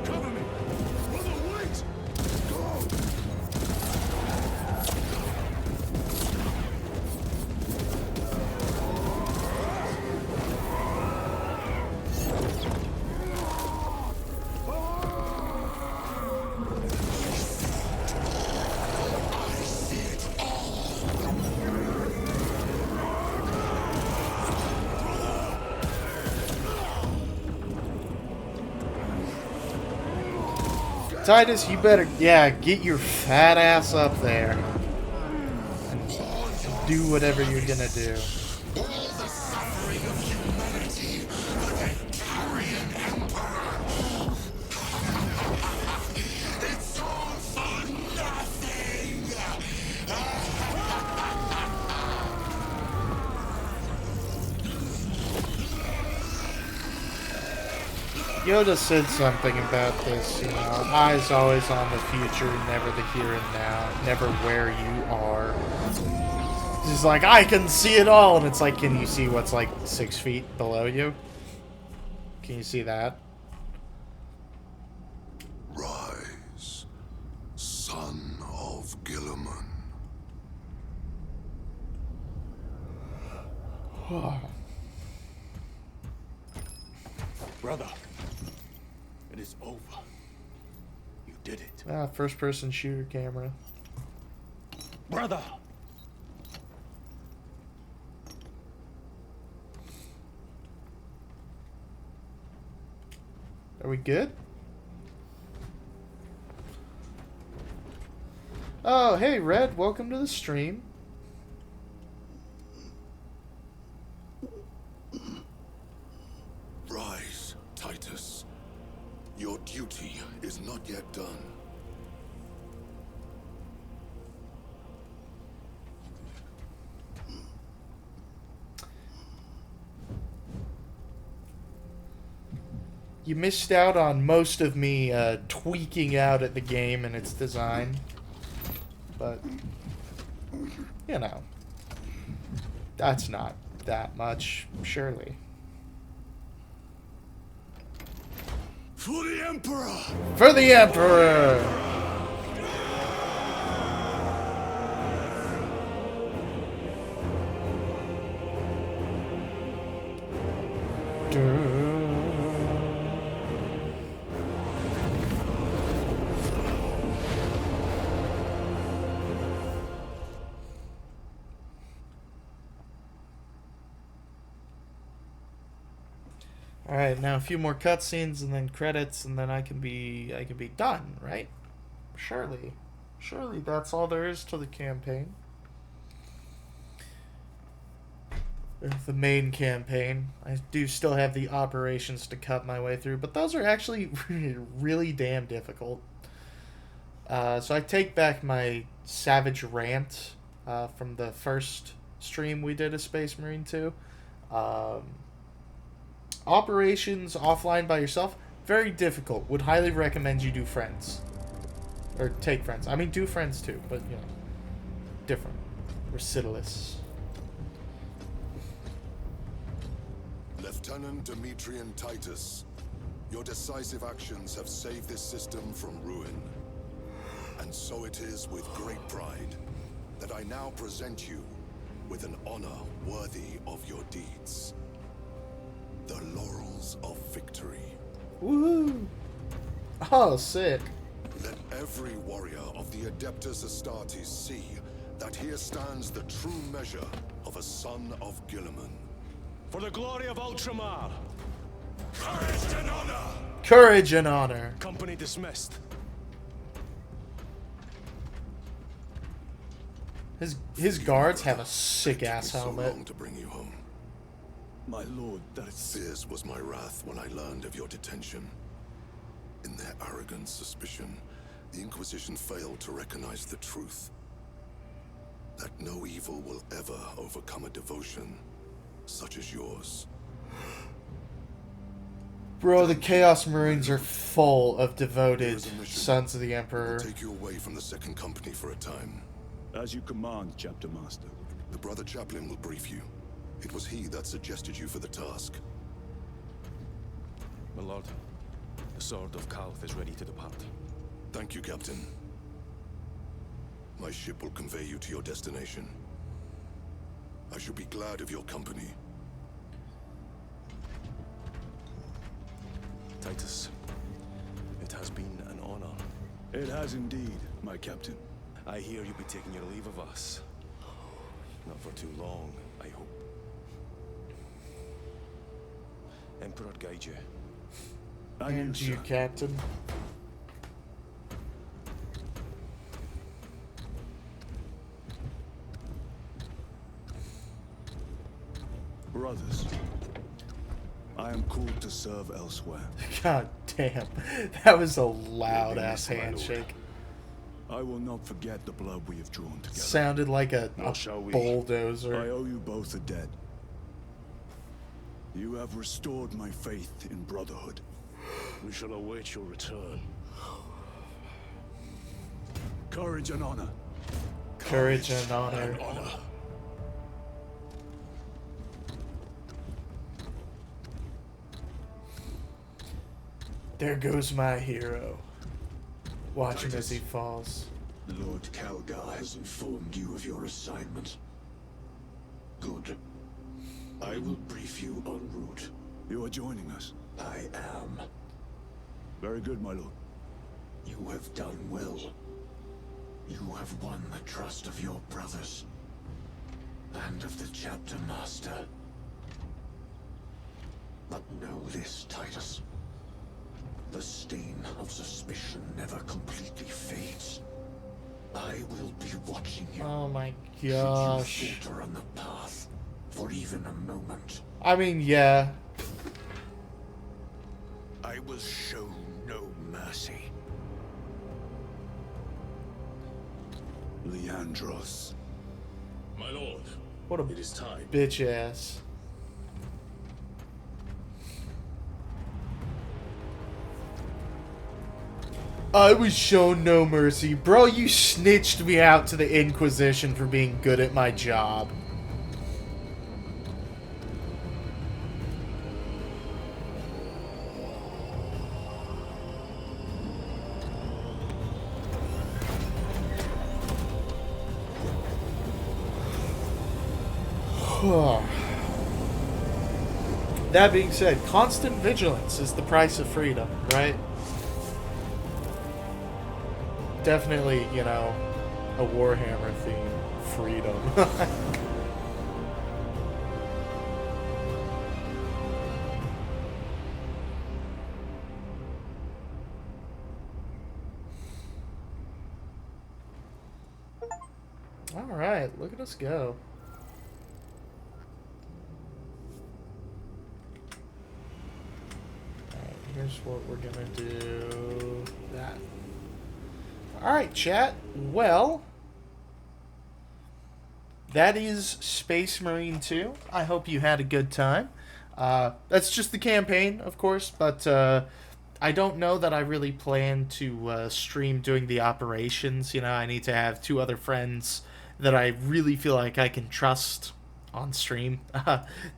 Cover me. Brother, wait. Titus, you better, yeah, get your fat ass up there. And do whatever you're gonna do. Yoda said something about this, you know, eyes always on the future, never the here and now, never where you are. He's like, I can see it all, and it's like, can you see what's like 6 feet below you? Can you see that? Rise, son of Gilliman. Brother, it is over. You did it. First person shooter camera. Brother! Are we good? Oh, hey, Red. Welcome to the stream. Rise, Titus. Your duty is not yet done. You missed out on most of me tweaking out at the game and its design. But, you know, that's not that much, surely. For the Emperor! For the Emperor! Alright, now a few more cutscenes and then credits and then I can be done, right? Surely. Surely that's all there is to the campaign. Or the main campaign. I do still have the operations to cut my way through, but those are actually really damn difficult. So I take back my savage rant from the first stream we did of Space Marine 2. Operations offline by yourself, very difficult. Would highly recommend you do friends. Or take friends. I mean, do friends too, but, you know, different. Recidalist. Lieutenant Demetrian Titus, your decisive actions have saved this system from ruin. And so it is with great pride that I now present you with an honor worthy of your deeds. The laurels of victory. Woohoo! Oh, sick. Let every warrior of the Adeptus Astartes see that here stands the true measure of a son of Guilliman. For the glory of Ultramar! Courage and honor! Courage and honor. Company dismissed. His guards have a sick ass helmet. So long to bring you home. My lord, that's... Fierce was my wrath when I learned of your detention. In their arrogant suspicion, the Inquisition failed to recognize the truth. That no evil will ever overcome a devotion such as yours. Bro, the Chaos Marines are full of devoted sons of the Emperor. I'll take you away from the Second Company for a time. As you command, Chapter Master. The Brother Chaplain will brief you. It was he that suggested you for the task. My lord, the Sword of Kauth is ready to depart. Thank you, Captain. My ship will convey you to your destination. I shall be glad of your company. Titus, it has been an honor. It has indeed, my captain. I hear you'll be taking your leave of us. Not for too long, I hope. Emperor guide you. And you, Captain. Brothers, I am called to serve elsewhere. God damn. That was a loud ass handshake. I will not forget the blood we have drawn together. Sounded like a bulldozer. I owe you both a debt. You have restored my faith in brotherhood. We shall await your return. Courage and honor. Courage and honor. There goes my hero. Watch him as he falls. Lord Calgar has informed you of your assignment. Good. I will brief you en route. You are joining us. I am. Very good, my lord. You have done well. You have won the trust of your brothers. And of the Chapter Master. But know this, Titus. the stain of suspicion never completely fades, I will be watching you. Oh my Should gosh. you falter on the path for even a moment, I mean, yeah. I will show no mercy. Leandros. My lord, What a it is time. bitch ass. I was shown no mercy. Bro, you snitched me out to the Inquisition for being good at my job. That being said, constant vigilance is the price of freedom, right? Definitely, you know, a Warhammer theme. Freedom. Alright, look at us go. Alright, here's what we're gonna do. That. Alright, chat. Well, that is Space Marine 2. I hope you had a good time. That's just the campaign, of course, but I don't know that I really plan to stream doing the operations. You know, I need to have 2 other friends that I really feel like I can trust on stream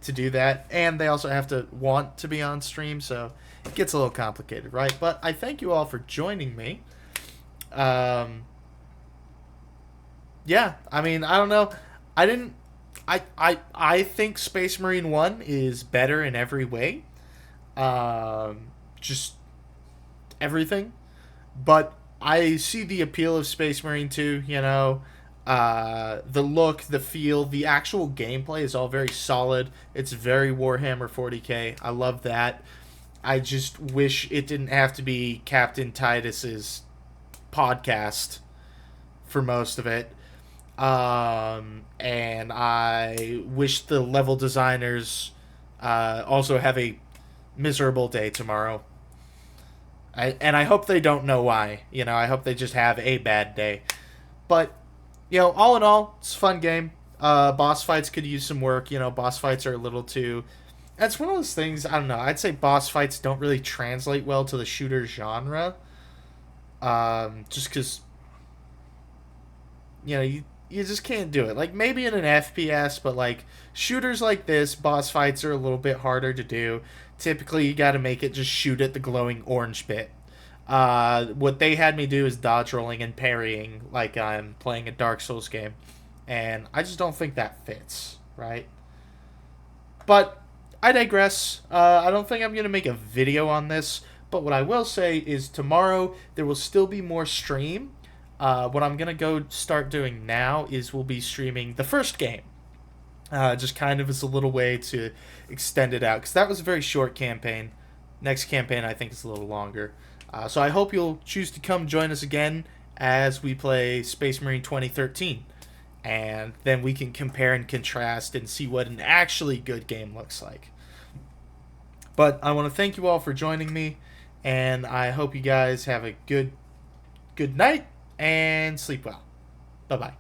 to do that. And they also have to want to be on stream, so it gets a little complicated, right? But I thank you all for joining me. Yeah, I mean, I don't know. I think Space Marine 1 is better in every way. Just everything. But I see the appeal of Space Marine 2, you know. The look, the feel, the actual gameplay is all very solid. It's very Warhammer 40k. I love that. I just wish it didn't have to be Captain Titus's podcast for most of it. And I wish the level designers also have a miserable day tomorrow. And I hope they don't know why. You know, I hope they just have a bad day. But, you know, all in all, it's a fun game. Boss fights could use some work. You know, boss fights are a little too... It's one of those things, I don't know, I'd say boss fights don't really translate well to the shooter genre. Just because, you know, you just can't do it. Like, maybe in an FPS, but, like, shooters like this, boss fights are a little bit harder to do. Typically, you gotta make it just shoot at the glowing orange bit. What they had me do is dodge rolling and parrying like I'm playing a Dark Souls game. And I just don't think that fits, right? But I digress. I don't think I'm going to make a video on this. But what I will say is tomorrow there will still be more stream. What I'm going to go start doing now is we'll be streaming the first game. Just kind of as a little way to extend it out. Because that was a very short campaign. Next campaign I think is a little longer. So I hope you'll choose to come join us again as we play Space Marine 2013. And then we can compare and contrast and see what an actually good game looks like. But I want to thank you all for joining me. And I hope you guys have a good night and sleep well. Bye-bye.